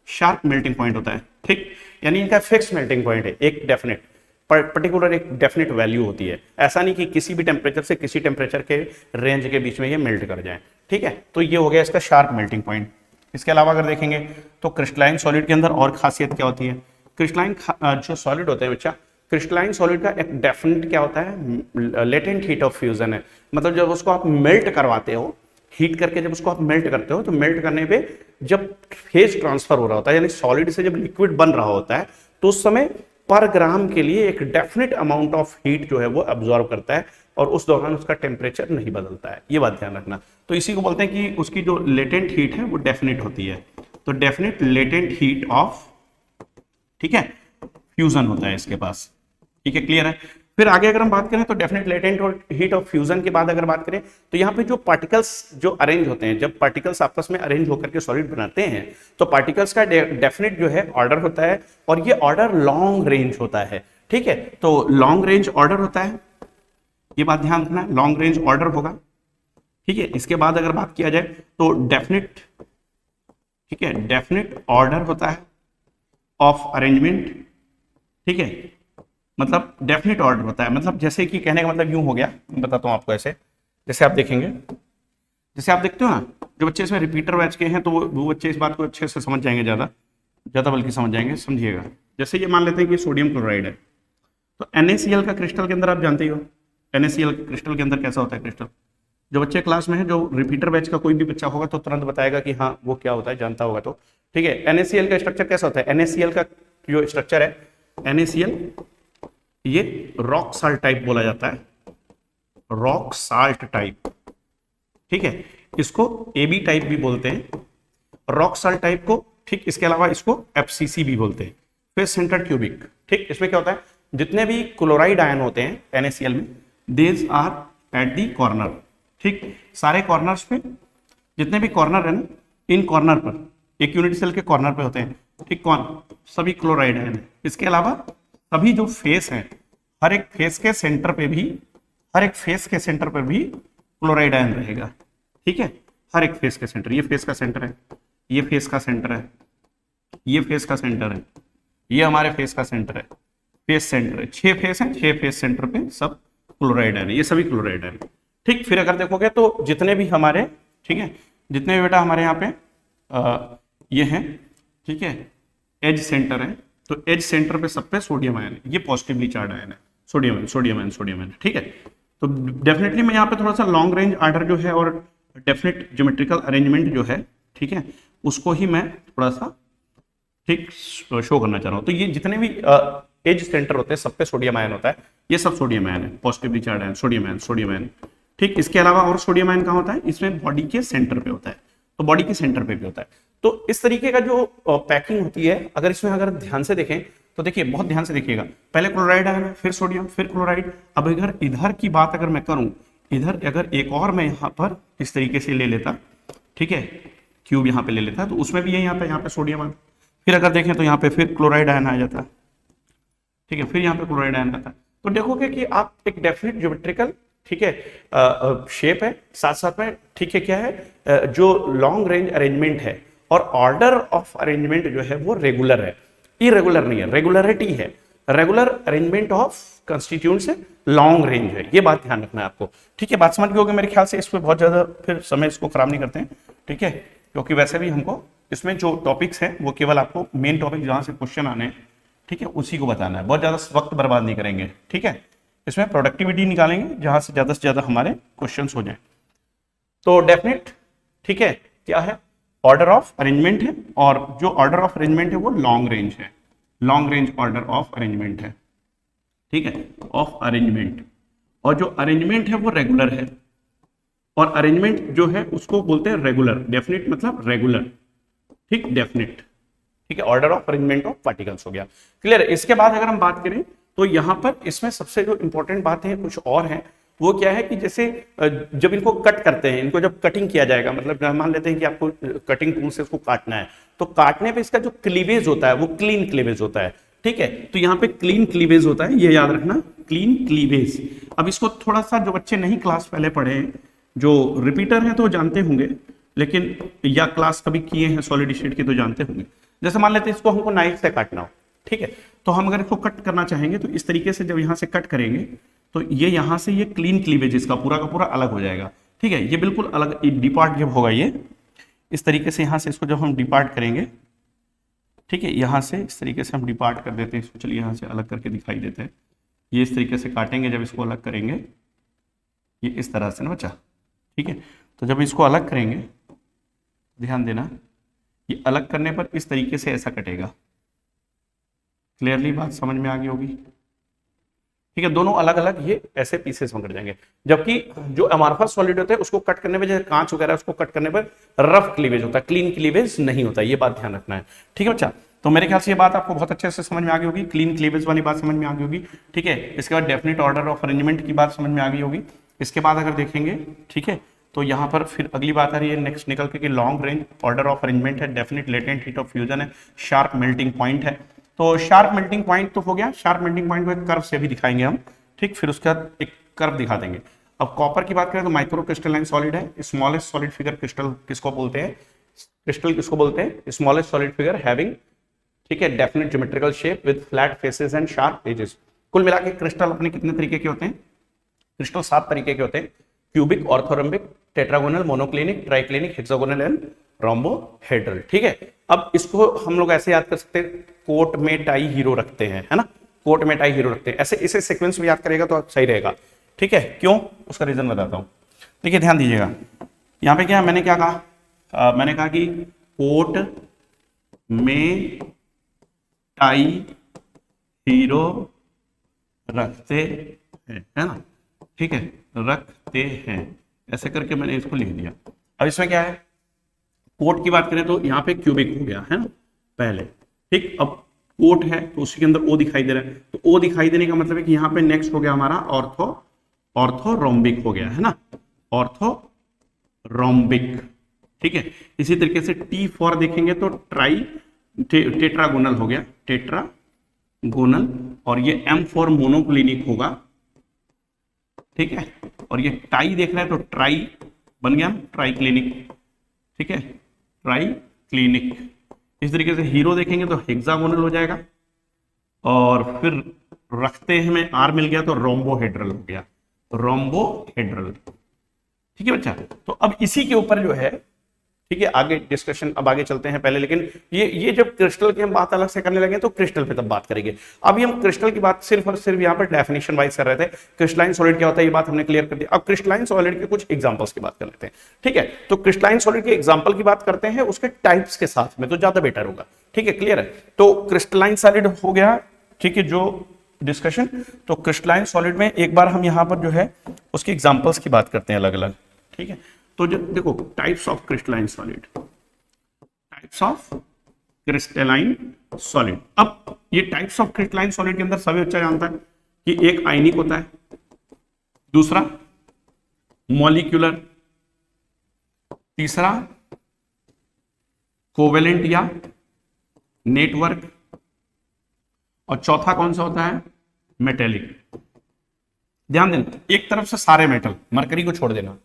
शार्प मेल्टिंग पॉइंट होता है। ठीक, यानी इनका फिक्स मेल्टिंग पॉइंट है, एक डेफिनेट पर्टिकुलर एक डेफिनेट वैल्यू होती है। ऐसा नहीं कि किसी भी टेम्परेचर से किसी टेम्परेचर के रेंज के बीच में ये मेल्ट कर जाए। ठीक है, तो ये हो गया इसका शार्प मेल्टिंग पॉइंट। इसके अलावा अगर देखेंगे तो क्रिस्टलाइन सॉलिड के अंदर और खासियत क्या होती है। क्रिस्टलाइन जो सॉलिड होते हैं बच्चा, क्रिस्टलाइन सॉलिड का एक डेफिनेट क्या होता है, लेटेंट हीट ऑफ फ्यूजन है। मतलब जब उसको आप मेल्ट करवाते हो, हीट करके जब उसको आप मेल्ट करते हो, तो मेल्ट करने पे जब फेज ट्रांसफर हो रहा होता है, यानी सॉलिड से जब लिक्विड बन रहा होता है, तो उस समय पर ग्राम के लिए एक डेफिनेट अमाउंट ऑफ हीट जो है वो अब्जॉर्व करता है, और उस दौरान उसका टेम्परेचर नहीं बदलता है। ये बात ध्यान रखना। तो इसी को बोलते हैं कि उसकी जो लेटेंट हीट है वो डेफिनेट होती है। तो डेफिनेट लेटेंट हीट ऑफ, ठीक है, फ्यूजन होता है इसके पास। ठीक है, क्लियर है। फिर आगे अगर हम बात करें तो डेफिनेट लेटेंट और हीट ऑफ फ्यूजन के बाद अगर बात करें तो यहाँ पे जो पार्टिकल्स जो अरेंज होते हैं, जब पार्टिकल्स आपस में अरेंज होकर के सॉलिड बनाते हैं, तो पार्टिकल्स का डेफिनेट जो है ऑर्डर होता है, और ये ऑर्डर लॉन्ग रेंज होता है। ठीक है, तो लॉन्ग रेंज ऑर्डर होता है, ये बात ध्यान रखना, लॉन्ग रेंज ऑर्डर होगा। ठीक है, इसके बाद अगर बात किया जाए तो डेफिनेट, ठीक है, डेफिनेट ऑर्डर होता है ऑफ अरेंजमेंट। ठीक है, मतलब डेफिनेट ऑर्डर होता है, मतलब जैसे कि कहने का मतलब यूं हो गया, मैं बताता हूं आपको ऐसे। जैसे आप देखेंगे, जैसे आप देखते हो ना, जो बच्चे इसमें रिपीटर बैच के हैं तो वो बच्चे इस बात को अच्छे से समझ जाएंगे, ज्यादा बल्कि समझ जाएंगे। समझिएगा, जैसे ये मान लेते हैं कि सोडियम क्लोराइड है, तो NaCl का क्रिस्टल के अंदर आप जानते ही हो, NaCl क्रिस्टल के अंदर कैसा होता है क्रिस्टल। जो बच्चे क्लास में है, जो रिपीटर बैच का कोई भी बच्चा होगा तो तुरंत बताएगा कि हाँ वो क्या होता है, जानता होगा तो। ठीक है, NaCl का स्ट्रक्चर कैसा होता है। NaCl का जो स्ट्रक्चर है, NaCl ये रॉक साल्ट टाइप बोला जाता है, रॉक साल्ट टाइप। ठीक है, इसको AB टाइप भी बोलते हैं, रॉक साल्ट टाइप को। ठीक, इसके अलावा इसको FCC भी बोलते हैं, फेस सेंटर क्यूबिक। ठीक, इसमें क्या होता है, जितने भी क्लोराइड आयन होते हैं NaCl में, these are at the corner. ठीक, सारे कॉर्नर्स पे, जितने भी कॉर्नर है ना, इन कॉर्नर पर, एक यूनिट सेल के कॉर्नर पे होते हैं। ठीक, कौन, सभी क्लोराइड आयन। इसके अलावा सभी जो फेस हैं, हर एक फेस के सेंटर पे भी, हर एक फेस के सेंटर पर भी क्लोराइड आयन रहेगा। ठीक है, हर एक फेस के सेंटर, ये फेस का सेंटर है, ये फेस का सेंटर है, ये फेस का सेंटर है, ये हमारे फेस का सेंटर है, फेस सेंटर है, 6 फेस हैं, 6 फेस सेंटर पे सब क्लोराइड आयन है, ये सभी क्लोराइड आयन। ठीक, फिर अगर देखोगे तो जितने भी हमारे, ठीक है, जितने भी बेटा हमारे यहाँ पे ये हैं, ठीक है, एज सेंटर है, तो एज सेंटर पे सब पे सोडियम आयन है, ये पॉजिटिवली चार्ज आयन है, sodium ion, sodium ion, sodium ion. ठीक है, तो डेफिनेटली मैं यहाँ पे थोड़ा सा लॉन्ग रेंज आर्डर जो है और डेफिनेट ज्योमेट्रिकल अरेंजमेंट जो है, ठीक है, उसको ही मैं थोड़ा सा, ठीक, शो करना चाह रहा हूँ। तो ये जितने भी एज सेंटर होते हैं सब पे सोडियम आयन होता है, ये सब सोडियम आयन है, positively charge ion, sodium ion, sodium ion. ठीक, इसके अलावा और सोडियम आयन कहाँ होता है, इसमें बॉडी के सेंटर पे होता है, तो बॉडी के सेंटर पे भी होता है। तो इस तरीके का जो पैकिंग होती है, अगर इसमें अगर ध्यान से देखें तो देखिए, बहुत ध्यान से देखिएगा, पहले क्लोराइड आयन है, फिर सोडियम, फिर क्लोराइड। अब अगर इधर की बात अगर मैं करूं, इधर अगर एक और मैं यहाँ पर इस तरीके से ले लेता, ठीक है, क्यूब यहाँ पे ले लेता, तो उसमें भी ये यहाँ पे सोडियम आयन, फिर अगर देखें तो यहाँ पे फिर क्लोराइड आयन आ जाता, ठीक है, फिर यहाँ पे क्लोराइड आयन आता। तो देखोगे कि आप एक डेफिनेट ज्योमेट्रिकल, ठीक है, शेप है, साथ साथ में, ठीक है, क्या है, जो लॉन्ग रेंज अरेंजमेंट है और ऑर्डर ऑफ अरेंजमेंट जो है वो रेगुलर है, इरेगुलर नहीं है, रेगुलरिटी है। रेगुलर अरेंजमेंट ऑफ कंस्टिट्यूएंट्स है, लॉन्ग रेंज है, ये बात ध्यान रखना है आपको। ठीक है, बात समझ गए होगे मेरे ख्याल से, इस पर बहुत ज्यादा फिर समय इसको खराब नहीं करते हैं, ठीक है, क्योंकि वैसे भी हमको इसमें जो टॉपिक्स है वो केवल आपको मेन टॉपिक जहां से क्वेश्चन आने हैं, ठीक है, उसी को बताना है, बहुत ज्यादा वक्त बर्बाद नहीं करेंगे। ठीक है, इसमें प्रोडक्टिविटी निकालेंगे जहां से ज्यादा हमारे क्वेश्चंस हो जाए। तो डेफिनेट, ठीक है, क्या है, ऑर्डर ऑफ अरेंजमेंट है, और जो ऑर्डर ऑफ अरेंजमेंट है वो लॉन्ग रेंज है, long range order of arrangement है, ठीक है, ऑफ अरेंजमेंट। और जो अरेंजमेंट है वो रेगुलर है, और अरेंजमेंट जो है उसको बोलते हैं रेगुलर, डेफिनेट मतलब रेगुलर, ठीक, डेफिनेट, ठीक है, order of arrangement of particles हो गया, क्लियर। इसके बाद अगर हम बात करें तो यहां पर इसमें सबसे जो इंपॉर्टेंट बात है कुछ और है, वो क्या है कि जैसे जब इनको कट करते हैं, इनको जब कटिंग किया जाएगा, मतलब मान लेते हैं कि आपको कटिंग टूल से इसको काटना है, तो काटने पे इसका जो क्लीवेज होता है वो क्लीन क्लीवेज होता है, ठीक है, तो यहाँ पे क्लीन क्लीवेज होता है, ये याद रखना, क्लीन क्लीवेज। अब इसको थोड़ा सा जो बच्चे नहीं क्लास पहले पढ़े हैं, जो रिपीटर हैं तो जानते होंगे, लेकिन या क्लास कभी किए हैं सॉलिड स्टेट की तो जानते होंगे। जैसे मान लेते हैं इसको हमको नाइफ से काटना हो, ठीक है, तो हम अगर इसको कट करना चाहेंगे तो इस तरीके से जब यहाँ से कट करेंगे तो ये यहाँ से ये क्लीन क्लीवेज इसका पूरा का पूरा अलग हो जाएगा, ठीक है, ये बिल्कुल अलग डिपार्ट जब होगा, ये इस तरीके से यहाँ से इसको जब हम डिपार्ट करेंगे, ठीक है, यहाँ से इस तरीके से हम डिपार्ट कर देते हैं इसको, चलिए यहाँ से अलग करके दिखाई देते हैं, ये इस तरीके से काटेंगे, जब इसको अलग करेंगे ये इस तरह से ना बच्चा, ठीक है, तो जब इसको अलग करेंगे, ध्यान देना, ये अलग करने पर इस तरीके से ऐसा कटेगा, क्लियरली बात समझ में आ गई होगी, ठीक है, दोनों अलग अलग ये ऐसे पीसेस में कट जाएंगे। जबकि जो अमार्फस सॉलिड होते हैं उसको कट करने पर, जैसे कांच वगैरह, उसको कट करने पर रफ क्लीवेज होता है, क्लीन क्लीवेज नहीं होता, ये बात ध्यान रखना है, ठीक है बच्चा। तो मेरे ख्याल से ये बात आपको बहुत अच्छे से समझ में आ गई होगी, क्लीन क्लीवेज वाली बात समझ में आ गई होगी, ठीक है। इसके बाद डेफिनेट ऑर्डर ऑफ अरेंजमेंट की बात समझ में आ गई होगी। इसके बाद अगर देखेंगे, ठीक है, तो यहाँ पर फिर अगली बात आ रही है नेक्स्ट निकल के कि long range order of arrangement है, definite latent heat of fusion है, शार्प मेल्टिंग पॉइंट है। तो शार्प मेल्टिंग पॉइंट तो हो गया, शार्प मेल्टिंग पॉइंट को एक कर्व से भी दिखाएंगे हम, ठीक, फिर उसके बाद एक कर्व दिखा देंगे। अब कॉपर की बात करें तो माइक्रो क्रिस्टलाइन सॉलिड है, स्मॉलेस्ट सॉलिड फिगर क्रिस्टल किसको बोलते हैं, क्रिस्टल किसको बोलते हैं, स्मॉलेस्ट सॉलिड फिगर हैविंग, ठीक है, definite geometrical shape with flat faces and sharp edges. कुल मिला के क्रिस्टल अपने कितने तरीके के होते हैं, क्रिस्टल 7 तरीके के होते हैं, cubic, orthorhombic, tetragonal, monoclinic, triclinic, hexagonal and rhombohedral, ठीक है। अब इसको हम लोग ऐसे याद कर सकते हैं, कोट में टाई हीरो रखते हैं, है ना, कोट में टाई हीरो रखते हैं, ऐसे इसे सीक्वेंस में याद करेगा तो सही रहेगा, ठीक है। क्यों, उसका रीजन बताता हूं, देखिए ध्यान दीजिएगा, यहां पे क्या मैंने क्या कहा, मैंने कहा कि कोट में टाई हीरो रखते हैं, है ना, ठीक है, रखते हैं, ऐसे करके मैंने इसको लिख दिया। अब इसमें क्या है, कोट की बात करें तो यहाँ पे क्यूबिक हो गया, है ना, पहले, ठीक। अब कोट है तो उसी के अंदर ओ दिखाई दे रहा है, तो ओ दिखाई देने का मतलब है कि यहाँ पे नेक्स्ट हो गया हमारा ऑर्थोरोम्बिक हो गया, है ना, ऑर्थोरोम्बिक, ठीक है। इसी तरीके से टी फॉर देखेंगे तो टेट्रागोनल हो गया, टेट्रागोनल, और ये एम फॉर मोनोक्लिनिक होगा, ठीक है, और ये टाई देख रहे हैं तो ट्राई बन गया, ट्राई क्लिनिक, ठीक है, ट्राई क्लिनिक। इस तरीके से हीरो देखेंगे तो हेक्सागोनल हो जाएगा, और फिर रखते हैं में आर मिल गया तो रोम्बोहेड्रल हो गया, रोम्बोहेड्रल, ठीक है बच्चा। तो अब इसी के ऊपर जो है, ठीक है, आगे डिस्कशन अब आगे चलते हैं पहले, लेकिन ये जब क्रिस्टल की हम बात अलग से करने लगे तो क्रिस्टल पे तब बात करेंगे। अभी हम क्रिस्टल की बात सिर्फ और सिर्फ यहाँ पर डेफिनेशन वाइज कर रहे थे, क्रिस्टलाइन सॉलिड क्या होता है ये बात हमने क्लियर कर दी। अब क्रिस्टलाइन सॉलिड के कुछ एग्जांपल्स की बात कर लेते हैं, ठीक है। तो क्रिस्टलाइन सॉलिड के एग्जांपल की बात करते हैं उसके टाइप्स के साथ में, तो ज्यादा बेटर होगा, ठीक है, क्लियर है। तो क्रिस्टलाइन सॉलिड हो गया, ठीक है, जो डिस्कशन। तो क्रिस्टलाइन सॉलिड में एक बार हम यहाँ पर जो है उसकी एग्जांपल्स की बात करते हैं अलग अलग, ठीक है। तो जो देखो types of crystalline solid, types of crystalline solid. अब ये टाइप्स ऑफ क्रिस्टलाइन सॉलिड के अंदर सभी बच्चा जानता है कि एक आयनिक होता है, दूसरा मॉलिक्यूलर, तीसरा कोवेलेंट या नेटवर्क, और चौथा कौन सा होता है, मेटेलिक। ध्यान देना, एक तरफ से सारे मेटल, मरकरी को छोड़ देना,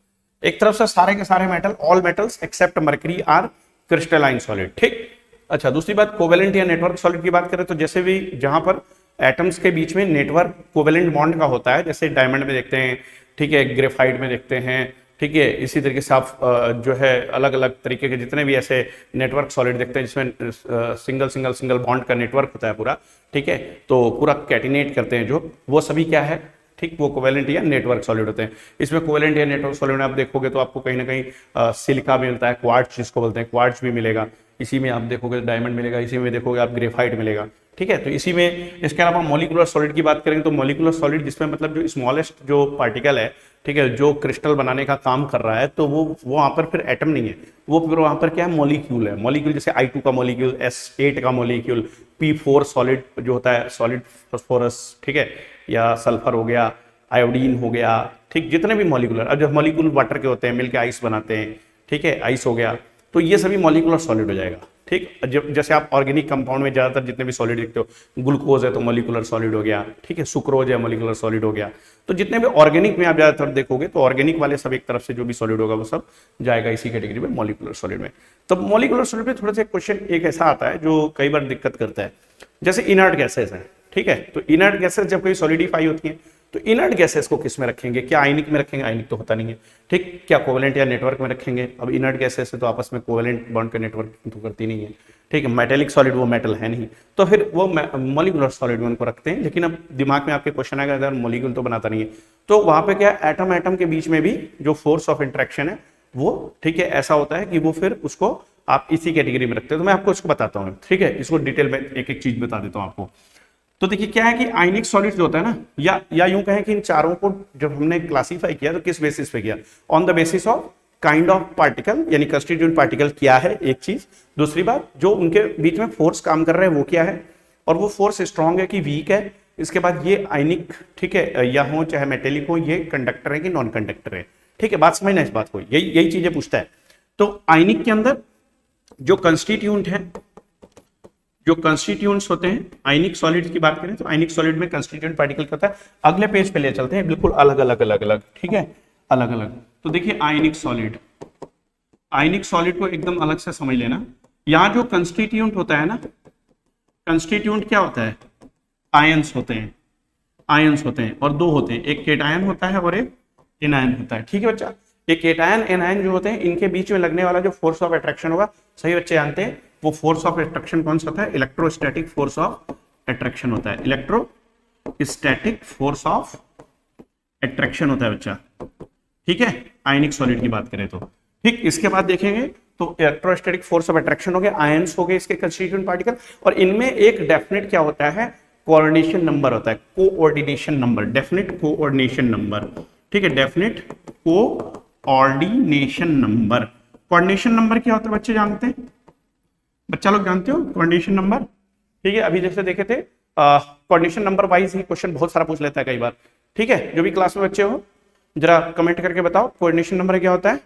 एक तरफ से सारे के सारे metal, all metals except mercury are crystalline solid, ठीक। अच्छा, दूसरी बात कोवेलेंट या नेटवर्क सॉलिड की बात करें तो जैसे भी जहां पर एटम्स के बीच में नेटवर्क कोवेलेंट बॉन्ड का होता है, जैसे डायमंड में देखते हैं, ठीक है, ग्रेफाइट में देखते हैं, ठीक है, इसी तरीके से आप जो है अलग अलग तरीके के जितने भी ऐसे नेटवर्क सॉलिड देखते हैं जिसमें सिंगल बॉन्ड का नेटवर्क होता है पूरा, ठीक है, तो पूरा कैटिनेट करते हैं जो, वो सभी क्या है, ठीक, वो कोवेलेंट या नेटवर्क सॉलिड होते हैं। इसमें कोवेलेंट या नेटवर्क सॉलिड में आप देखोगे तो आपको कहीं ना कहीं सिलिका मिलता है, क्वार्ट्ज जिसको बोलते हैं, क्वार्ट्ज भी मिलेगा, इसी में आप देखोगे डायमंड मिलेगा, इसी में देखोगे आप ग्रेफाइट मिलेगा, ठीक है। तो इसी में इसके अलावा मॉलिक्यूलर सॉलिड की बात करेंगे तो मॉलिक्यूलर सॉलिड जिसमें मतलब जो स्मॉलेस्ट जो पार्टिकल है, ठीक है, जो क्रिस्टल बनाने का काम कर रहा है, तो वो वहां पर फिर एटम नहीं है, वो फिर वहां पर क्या है, मॉलिक्यूल है। मॉलिक्यूल जैसे I2 का मॉलिक्यूल, S8 का मॉलिक्यूल, P4 सॉलिड जो होता है, सॉलिड फास्फोरस, ठीक है, या सल्फर हो गया, आयोडीन हो गया, ठीक, जितने भी मॉलिक्यूलर, अब जब मॉलिक्यूल वाटर के होते हैं मिलके आइस बनाते हैं, ठीक है, आइस हो गया, तो ये सभी मॉलिक्यूलर सॉलिड हो जाएगा, ठीक। जब जैसे आप ऑर्गेनिक कंपाउंड में ज्यादातर जितने भी सॉलिड देखते हो, ग्लूकोज है तो मॉलिक्यूलर सॉलिड हो गया, ठीक है, सुक्रोज है मॉलिक्यूलर सॉलिड हो गया। तो जितने भी ऑर्गेनिक में आप ज्यादातर देखोगे तो ऑर्गेनिक वाले सब एक तरफ से जो भी सॉलिड होगा वो सब जाएगा इसी कैटेगरी में, मॉलिक्यूलर सॉलिड में। तो मॉलिक्यूलर सॉलिड में थोड़ा सा क्वेश्चन एक ऐसा आता है जो कई बार दिक्कत करता है, जैसे इनर्ट गैसेस है, ठीक है। तो इनर्ट गैसेस जब कोई सॉलिडिफाई होती है तो इनर्ट गैसेस को किस में रखेंगे, क्या आयनिक में रखेंगे, आयनिक तो होता नहीं है, ठीक, क्या कोवेलेंट या नेटवर्क में रखेंगे। अब इनर्ट गैसेस है तो आपस में कोवेलेंट बॉन्ड का नेटवर्क तो करती नहीं है, ठीक है। मेटेलिक सॉलिड वो मेटल है नहीं, तो फिर वो मॉलिक्यूलर सॉलिड में उनको रखते हैं। लेकिन अब दिमाग में आपके क्वेश्चन आएगा अगर मॉलिक्यूल तो बनाता नहीं है, तो वहां पे क्या एटम एटम के बीच में भी जो फोर्स ऑफ इंटरेक्शन है वो, ठीक है, ऐसा होता है कि वो फिर उसको आप इसी कैटेगरी में रखते हैं। तो मैं आपको इसको बताता हूँ, ठीक है, इसको डिटेल में एक एक चीज बता देता हूँ आपको। तो देखिए क्या है कि आयनिक सॉलिड जो होता है ना, या यूं कहें कि इन चारों को जब हमने क्लासीफाई किया तो किस बेसिस पे किया, on the basis of kind of particle, यानी कंस्टिट्यूएंट पार्टिकल क्या है एक चीज, दूसरी बात जो उनके बीच में फोर्स काम कर रहा है वो क्या है, और वो फोर्स स्ट्रॉन्ग है कि वीक है। इसके बाद ये आयनिक, ठीक है, या हो चाहे मेटेलिक हो, ये कंडक्टर है कि नॉन कंडक्टर है, ठीक है, बात समझना इस बात को, यही चीजें पूछता है। तो आयनिक के अंदर जो कंस्टिट्यूएंट है, जो कंस्टिट्यूएंट्स होते हैं, आयनिक सॉलिड्स की बात करें तो आयनिक सॉलिड में कंस्टिट्यूएंट पार्टिकल क्या होता है, अगले पेज पे ले चलते हैं, बिल्कुल अलग अलग, ठीक है, अलग अलग। तो देखिए आयनिक सॉलिड, आयनिक सॉलिड को एकदम अलग से समझ लेना। यहां जो कंस्टिट्यूएंट होता है ना, कंस्टिट्यूएंट क्या होता है, आयंस होते हैं, आयंस होते हैं, और दो होते हैं, एक केटायन होता है और एक एनायन होता है, ठीक है बच्चा। ये केटायन एनायन जो होते हैं इनके बीच में लगने वाला जो फोर्स ऑफ अट्रैक्शन होगा, सही बच्चे जानते हैं, वो फोर्स ऑफ अट्रैक्शन कौन सा होता है, इलेक्ट्रोस्टैटिक फोर्स ऑफ अट्रैक्शन होता है, इलेक्ट्रोस्टैटिक फोर्स ऑफ अट्रैक्शन होता है बच्चा, ठीक है, आयनिक सॉलिड की बात करें तो, ठीक। इसके बाद देखेंगे तो इलेक्ट्रोस्टैटिक फोर्स ऑफ अट्रैक्शन हो गया, आयंस हो गए इसके कंस्टिट्यूएंट पार्टिकल, और इनमें एक डेफिनेट क्या होता है, कोऑर्डिनेशन नंबर होता है, coordination number, definite coordination number, ठीक है, definite coordination number. Coordination number क्या होता है बच्चे जानते हैं, बच्चा लोग जानते हो कोऑर्डिनेशन नंबर, ठीक है। अभी जैसे देखे थे कोऑर्डिनेशन नंबर वाइज ही क्वेश्चन बहुत सारा पूछ लेता है कई बार, ठीक है। जो भी क्लास में बच्चे हो जरा कमेंट करके बताओ कोऑर्डिनेशन नंबर क्या होता है।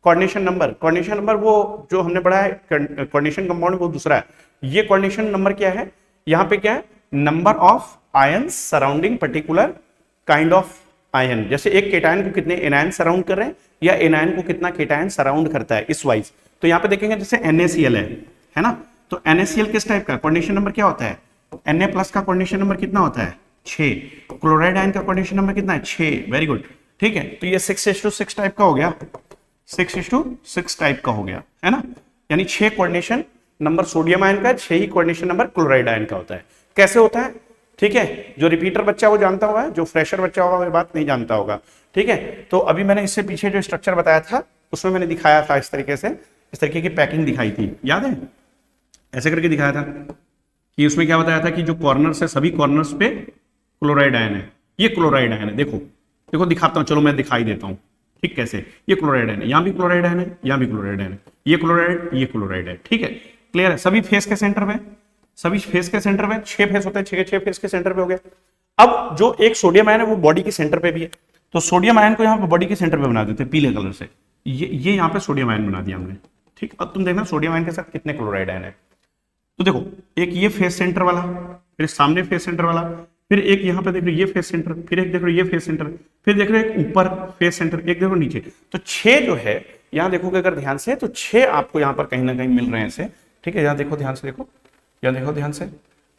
कोऑर्डिनेशन नंबर वो जो हमने पढ़ा है कोऑर्डिनेशन कंपाउंड वो दूसरा है, ये कोऑर्डिनेशन नंबर क्या है, यहाँ पे क्या है, number of ions surrounding particular kind of ion. जैसे एक केटायन को कितने एनायन सराउंड कर रहे हैं, या एनायन को कितना केटायन सराउंड करता है, इस वाइज। तो यहाँ पे देखेंगे जैसे NaCl है ना, तो NaCl किस टाइप का कोऑर्डिनेशन नंबर क्या होता है, Na+ का कोऑर्डिनेशन नंबर कितना होता है, 6। क्लोराइड आयन का कोऑर्डिनेशन नंबर कितना है, 6, वेरी गुड, ठीक है। तो ये 6:6 टाइप का हो गया, 6:6 टाइप का हो गया, है ना। यानी 6 कोऑर्डिनेशन नंबर सोडियम आयन का, 6 ही कोऑर्डिनेशन नंबर क्लोराइड आयन का होता है। कैसे होता है, ठीक है, जो रिपीटर बच्चा वो जानता होगा, जो फ्रेशर बच्चा होगा वो बात नहीं जानता होगा, ठीक है। तो अभी मैंने इससे पीछे जो स्ट्रक्चर बताया था उसमें मैंने दिखाया था इस तरीके से, इस तरीके की पैकिंग दिखाई थी, याद है, ऐसे करके दिखाया था कि उसमें क्या बताया था कि जो कॉर्नर से सभी कॉर्नर्स पे क्लोराइड आयन है, ये क्लोराइड आयन है, देखो देखो दिखाता हूं, चलो मैं दिखाई देता हूं, ठीक, कैसे, ये क्लोराइड आयन है, यहां भी क्लोराइड आयन है, यहां भी क्लोराइड आयन है, ये क्लोराइड है, ठीक है, क्लियर है। सभी फेस के सेंटर में, सभी फेस के सेंटर में 6 फेस होते हैं, 6 फेस के सेंटर पे हो गए। अब जो एक सोडियम आयन है वो बॉडी के सेंटर पे भी है, तो सोडियम आयन को यहाँ पे बॉडी के सेंटर पे बना देते हैं पीले कलर से, ये यहाँ पे सोडियम आयन बना दिया हमने, ठीक। अब तुम देखना सोडियम आयन के साथ कितने क्लोराइड आयन है, तो देखो एक ये फेस सेंटर वाला, फिर सामने फेस सेंटर वाला, फिर एक यहाँ पे देख रहे ये फेस सेंटर, फिर एक देख रहे ये फेस सेंटर, फिर देख रहे एक ऊपर फेस सेंटर, एक देखो नीचे, तो 6 जो है यहाँ देखोगे अगर ध्यान से तो 6 आपको यहाँ पर कहीं ना कहीं मिल रहे हैं ऐसे, ठीक है। यहाँ देखो ध्यान से, देखो यहाँ देखो ध्यान से,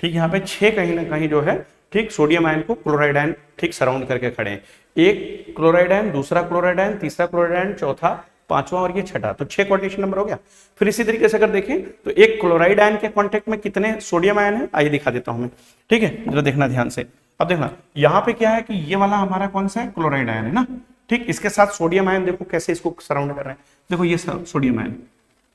ठीक, यहाँ पे 6 कहीं ना कहीं जो है, ठीक, सोडियम आयन को क्लोराइड आयन ठीक सराउंड करके खड़े हैं, एक क्लोराइड आयन, दूसरा क्लोराइड आयन, तीसरा क्लोराइड आयन, चौथा, पांचवा और ये छठा, तो 6 कोऑर्डिनेशन नंबर हो गया। फिर इसी तरीके से अगर देखें तो एक क्लोराइड आयन के कांटेक्ट में कितने सोडियम आयन है, आइए दिखा देता हूं मैं, ठीक है, जरा देखना ध्यान से। अब देखना यहाँ पे क्या है कि ये वाला हमारा कौन सा है, क्लोराइड आयन है ना, ठीक, इसके साथ सोडियम आयन देखो कैसे इसको सराउंड कर रहे हैं, देखो ये सोडियम आयन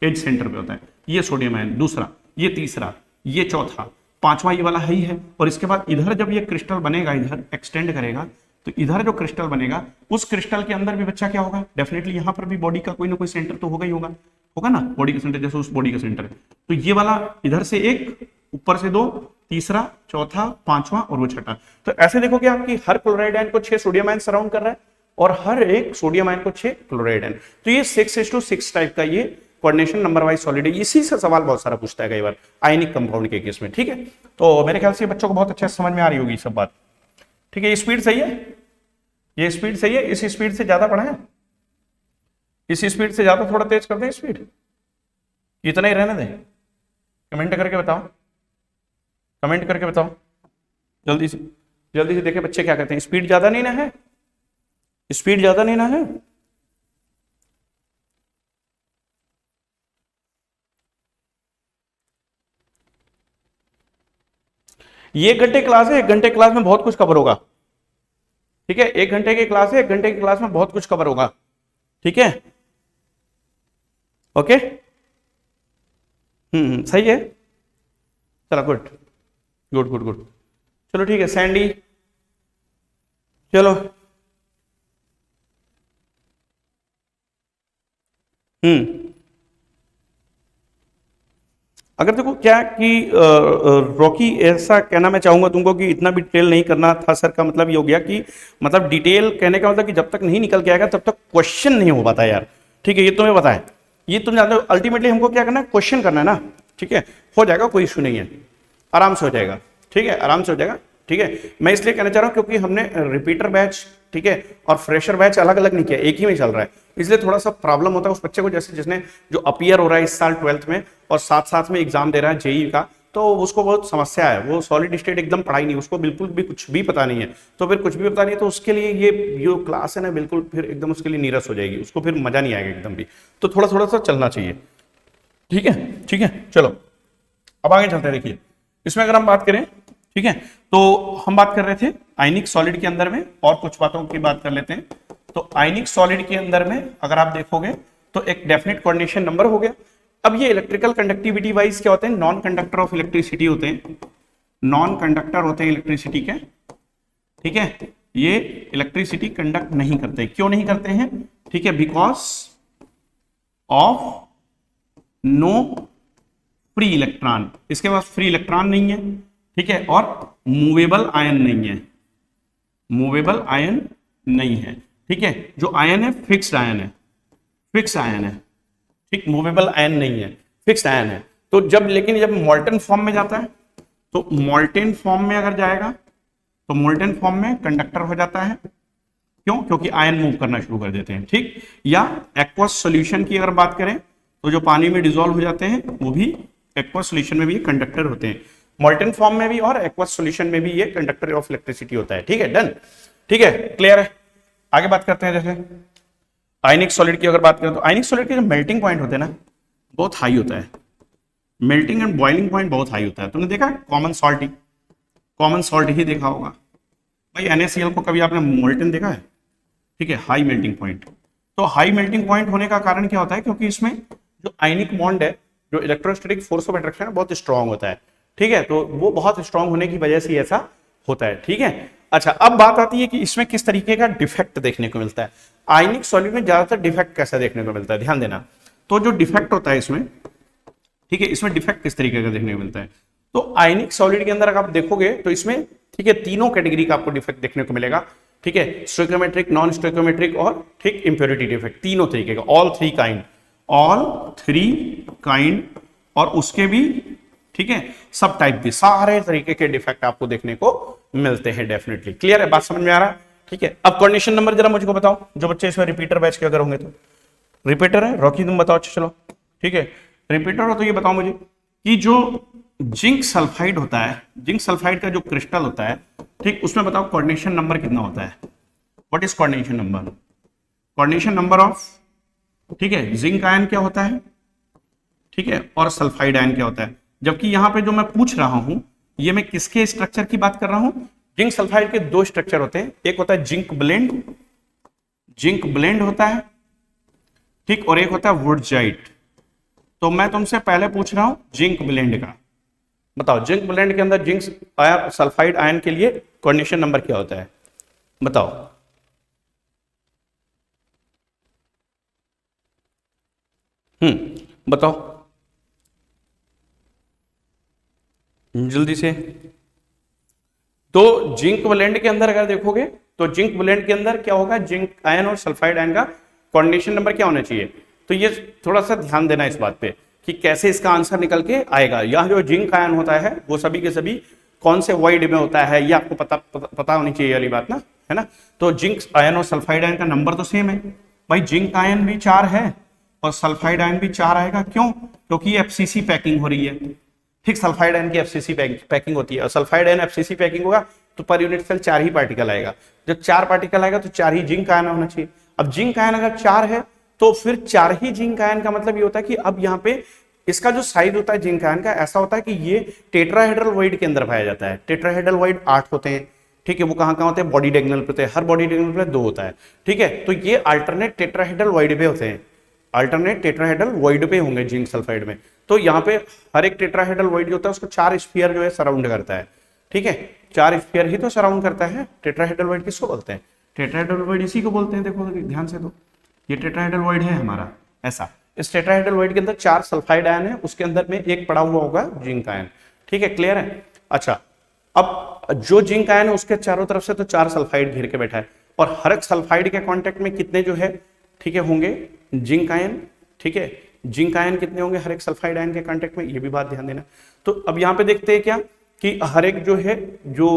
एज सेंटर पे होता है, ये सोडियम आयन दूसरा, ये तीसरा, ये चौथा, पांचवा ये वाला है ही है, और इसके बाद इधर जब ये क्रिस्टल बनेगा, इधर एक्सटेंड करेगा, तो इधर जो क्रिस्टल बनेगा उस क्रिस्टल के अंदर भी बच्चा क्या होगा, डेफिनेटली यहाँ पर भी बॉडी का कोई ना कोई सेंटर तो होगा ही होगा ना, बॉडी का सेंटर, जैसे उस बॉडी का सेंटर है, तो ये वाला इधर से एक, ऊपर से 2, तीसरा, चौथा, पांचवा और वो छठा। तो ऐसे देखो कि आपकी हर क्लोराइड आयन को 6 सोडियम आयन सराउंड कर रहा है और हर एक सोडियम आयन को 6 क्लोराइड आयन, तो ये 6:6 टाइप का ये कोऑर्डिनेशन नंबर वाइज सॉलिड है। इसी से सवाल बहुत सारा पूछता है कई बार आयनिक कंपाउंड के केस में, ठीक है। तो मेरे ख्याल से बच्चों को बहुत अच्छे से समझ में आ रही होगी सब बात, ठीक है। ये स्पीड सही है, ये स्पीड सही है, इस स्पीड से ज्यादा पढ़ा है, इस स्पीड से ज्यादा थोड़ा तेज कर दें स्पीड, इतना ही रहने दें, कमेंट करके बताओ, कमेंट करके बताओ जल्दी से देखें बच्चे क्या कहते हैं, स्पीड ज्यादा नहीं ना है, स्पीड ज्यादा नहीं ना है। ये 1 घंटे क्लास है, 1 घंटे क्लास में बहुत कुछ कवर होगा, ठीक है, 1 घंटे की क्लास है, 1 घंटे की क्लास में बहुत कुछ कवर होगा, ठीक है, ओके, सही है, चलो गुड गुड गुड गुड, चलो ठीक है सैंडी, चलो अगर देखो क्या कि रॉकी, ऐसा कहना मैं चाहूंगा तुमको कि इतना भी डिटेल नहीं करना था सर का मतलब ये हो गया कि मतलब डिटेल कहने का मतलब कि जब तक नहीं निकल के आएगा तब तक क्वेश्चन नहीं हो पाता यार, ठीक है, ये तुम्हें पता है, ये तुम जानते हो अल्टीमेटली हमको क्या करना है, क्वेश्चन करना है ना, ठीक है, हो जाएगा, कोई इशू नहीं है, आराम से हो जाएगा, ठीक है, आराम से हो जाएगा, ठीक है। मैं इसलिए कहना चाह रहा हूँ क्योंकि हमने रिपीटर बैच, ठीक है, और फ्रेशर बैच अलग अलग नहीं किया, एक ही में चल रहा है, इसलिए थोड़ा सा प्रॉब्लम होता है उस बच्चे को, जैसे जिसने जो अपीयर हो रहा है इस साल 12th में और साथ साथ में एग्जाम दे रहा है जेई का, तो उसको बहुत समस्या है, वो सॉलिड स्टेट एकदम पढ़ाई नहीं, उसको बिल्कुल भी कुछ भी पता नहीं है, तो फिर कुछ भी पता नहीं है तो उसके लिए ये जो क्लास है ना बिल्कुल फिर एकदम उसके लिए नीरस हो जाएगी, उसको फिर मजा नहीं आएगा एकदम भी, तो थोड़ा थोड़ा सा चलना चाहिए, ठीक है, ठीक है। चलो अब आगे चलते हैं, देखिए इसमें अगर हम बात करें, ठीक है, तो हम बात कर रहे थे आयनिक सॉलिड के अंदर में और कुछ बातों की बात कर लेते हैं। तो आयनिक सॉलिड के अंदर में अगर आप देखोगे तो एक डेफिनेट कोऑर्डिनेशन नंबर हो गया। अब ये इलेक्ट्रिकल कंडक्टिविटी वाइज क्या होते हैं, नॉन कंडक्टर ऑफ इलेक्ट्रिसिटी होते हैं, नॉन कंडक्टर होते हैं इलेक्ट्रिसिटी के, ठीक है, ये इलेक्ट्रिसिटी कंडक्ट नहीं करते, क्यों नहीं करते हैं, ठीक है, because of no free electron, इसके पास फ्री इलेक्ट्रॉन नहीं है, ठीक है, और मूवेबल आयन नहीं है, मूवेबल आयन नहीं है, ठीक है, जो आयन है फिक्स्ड आयन है, फिक्स आयन है, ठीक, मूवेबल आयन नहीं है, फिक्स्ड आयन है। तो जब लेकिन जब मोल्टन फॉर्म में जाता है, तो मोल्टन फॉर्म में अगर जाएगा तो मोल्टन फॉर्म में कंडक्टर हो जाता है, क्यों, क्योंकि आयन मूव करना शुरू कर देते हैं, ठीक। या एक्वस सॉल्यूशन की अगर बात करें तो जो पानी में डिसॉल्व हो जाते हैं वो भी एक्वस सॉल्यूशन में भी कंडक्टर होते हैं, मोल्टन फॉर्म में भी और एक्वस सॉल्यूशन में भी ये कंडक्टर ऑफ इलेक्ट्रिसिटी होता है, ठीक है, डन, ठीक है, क्लियर है। आगे बात करते हैं, जैसे आयनिक सॉलिड की अगर बात करें तो आयनिक सॉलिड के जो मेल्टिंग पॉइंट होते हैं ना, बहुत हाई होता है। मेल्टिंग एंड बॉइलिंग पॉइंट बहुत हाई होता है। तुमने देखा कॉमन सॉल्ट ही देखा होगा भाई। NaCl को कभी आपने मोल्टन देखा है? ठीक है, हाई मेल्टिंग पॉइंट। तो हाई मेल्टिंग पॉइंट होने का कारण क्या होता है? क्योंकि इसमें जो आयनिक बॉन्ड है, जो इलेक्ट्रोस्टैटिक फोर्स ऑफ अट्रैक्शन है, बहुत स्ट्रांग होता है। ठीक है, तो वो बहुत स्ट्रांग होने की वजह से ऐसा होता है। ठीक है, अच्छा अब बात आती है कि इसमें किस तरीके का डिफेक्ट देखने को मिलता है। आयनिक सॉलिड में ज्यादातर डिफेक्ट कैसा देखने को मिलता है, ध्यान देना। तो जो डिफेक्ट होता है इसमें, ठीक है, इसमें डिफेक्ट किस तरीके का देखने को मिलता है? तो आयनिक सॉलिड के अंदर अगर आप देखोगे तो इसमें, ठीक है, तीनों कैटेगरी का आपको डिफेक्ट देखने को मिलेगा। ठीक है, स्टोइकोमेट्रिक, नॉन स्टोइकोमेट्रिक और ठीक इंप्योरिटी डिफेक्ट, तीनों तरीके का, ऑल थ्री काइंड और उसके भी, ठीक है, सब टाइप भी, सारे तरीके के डिफेक्ट आपको देखने को मिलते हैं डेफिनेटली। क्लियर है, बात समझ में आ रहा है? ठीक है, अब कोऑर्डिनेशन नंबर जरा मुझको बताओ, जो बच्चे इसमें रिपीटर बैच के अगर होंगे तो। रिपीटर है रॉकी, तुम बताओ। चलो ठीक है, रिपीटर हो तो ये बताओ मुझे कि जो जिंक सल्फाइड होता है, जिंक सल्फाइड का जो क्रिस्टल होता है, ठीक, उसमें बताओ कोऑर्डिनेशन नंबर कितना होता है? What is coordination number? Coordination number of, ठीक है, जिंक आयन क्या होता है, ठीक है, और सल्फाइड आयन क्या होता है? जबकि यहां पे जो मैं पूछ रहा हूं, ये मैं किसके स्ट्रक्चर की बात कर रहा हूं? जिंक सल्फाइड के दो स्ट्रक्चर होते हैं, एक होता है जिंक ब्लेंड होता है, ठीक, और एक होता है वुडजाइट। तो मैं तुमसे पहले पूछ रहा हूं जिंक ब्लेंड का, बताओ जिंक ब्लेंड के अंदर जिंक सल्फाइड आयन के लिए कोऑर्डिनेशन नंबर क्या होता है? बताओ। बताओ जल्दी से। तो जिंक ब्लेंड के अंदर अगर देखोगे तो जिंक ब्लेंड के अंदर क्या होगा, जिंक आयन और सल्फाइड आयन का कोऑर्डिनेशन नंबर क्या होना चाहिए? तो ये थोड़ा सा ध्यान देना इस बात पे कि कैसे इसका आंसर निकल के आएगा। यह जो जिंक आयन होता है वो सभी के सभी कौन से वॉइड में होता है, ये आपको पता होनी चाहिए वाली बात ना, है ना। तो जिंक आयन और सल्फाइड आयन का नंबर तो सेम है भाई, जिंक आयन भी 4 है और सल्फाइड आयन भी 4 आएगा। क्यों? क्योंकि एफसीसी पैकिंग हो रही है, ठीक, सल्फाइड आयन की एफसीसी पैकिंग होती है और सल्फाइड आयन एफसीसी पैकिंग होगा तो पर यूनिट सेल 4 ही पार्टिकल आएगा। जब 4 पार्टिकल आएगा तो 4 ही जिंक आयन होना चाहिए। अब जिंक आयन अगर 4 है तो फिर 4 ही जिंक आयन का मतलब ये होता है कि अब यहाँ पे इसका जो साइज होता है जिंक आयन का, ऐसा होता है कि ये टेट्राहेड्रल वॉइड के अंदर पाया जाता है। टेट्राहेड्रल वॉइड 8 होते हैं, ठीक है, वो कहाँ कहाँ होते हैं? बॉडी डायगोनल पे होते हैं, हर बॉडी डायगोनल पे 2 होता है, ठीक है। तो ये अल्टरनेट टेट्राहेड्रल वॉइड पे होते हैं, अल्टरनेट टेट्राहेड्रल वॉइड पे होंगे जिंक सल्फाइड में। तो यहाँ पे हर एक टेट्राहेड्रल वॉइड जो होता है उसको 4 स्फीयर जो है सराउंड करता है, ठीक है, 4 स्फीयर ही तो सराउंड करता है। टेट्राहेड्रल वॉइड किसको बोलते हैं? टेट्राहेड्रल वॉइड इसी को बोलते हैं। देखो ध्यान से, तो ये टेट्राहेड्रल वॉइड है हमारा ऐसा। इस टेट्राहेड्रल वॉइड के अंदर 4 सल्फाइड आयन है, उसके अंदर में एक पड़ा हुआ होगा जिंक आयन, ठीक है, क्लियर है। अच्छा, अब जो जिंक आयन है उसके चारों तरफ से तो 4 सल्फाइड घेर के बैठा है और हर एक सल्फाइड के कांटेक्ट में कितने जो है, ठीक है, होंगे जिंक आयन, ठीक है, जिंक आयन कितने होंगे हर एक सल्फाइड आयन के कांटेक्ट में, ये भी बात ध्यान देना। तो अब यहाँ पे देखते हैं क्या कि हर एक जो है, जो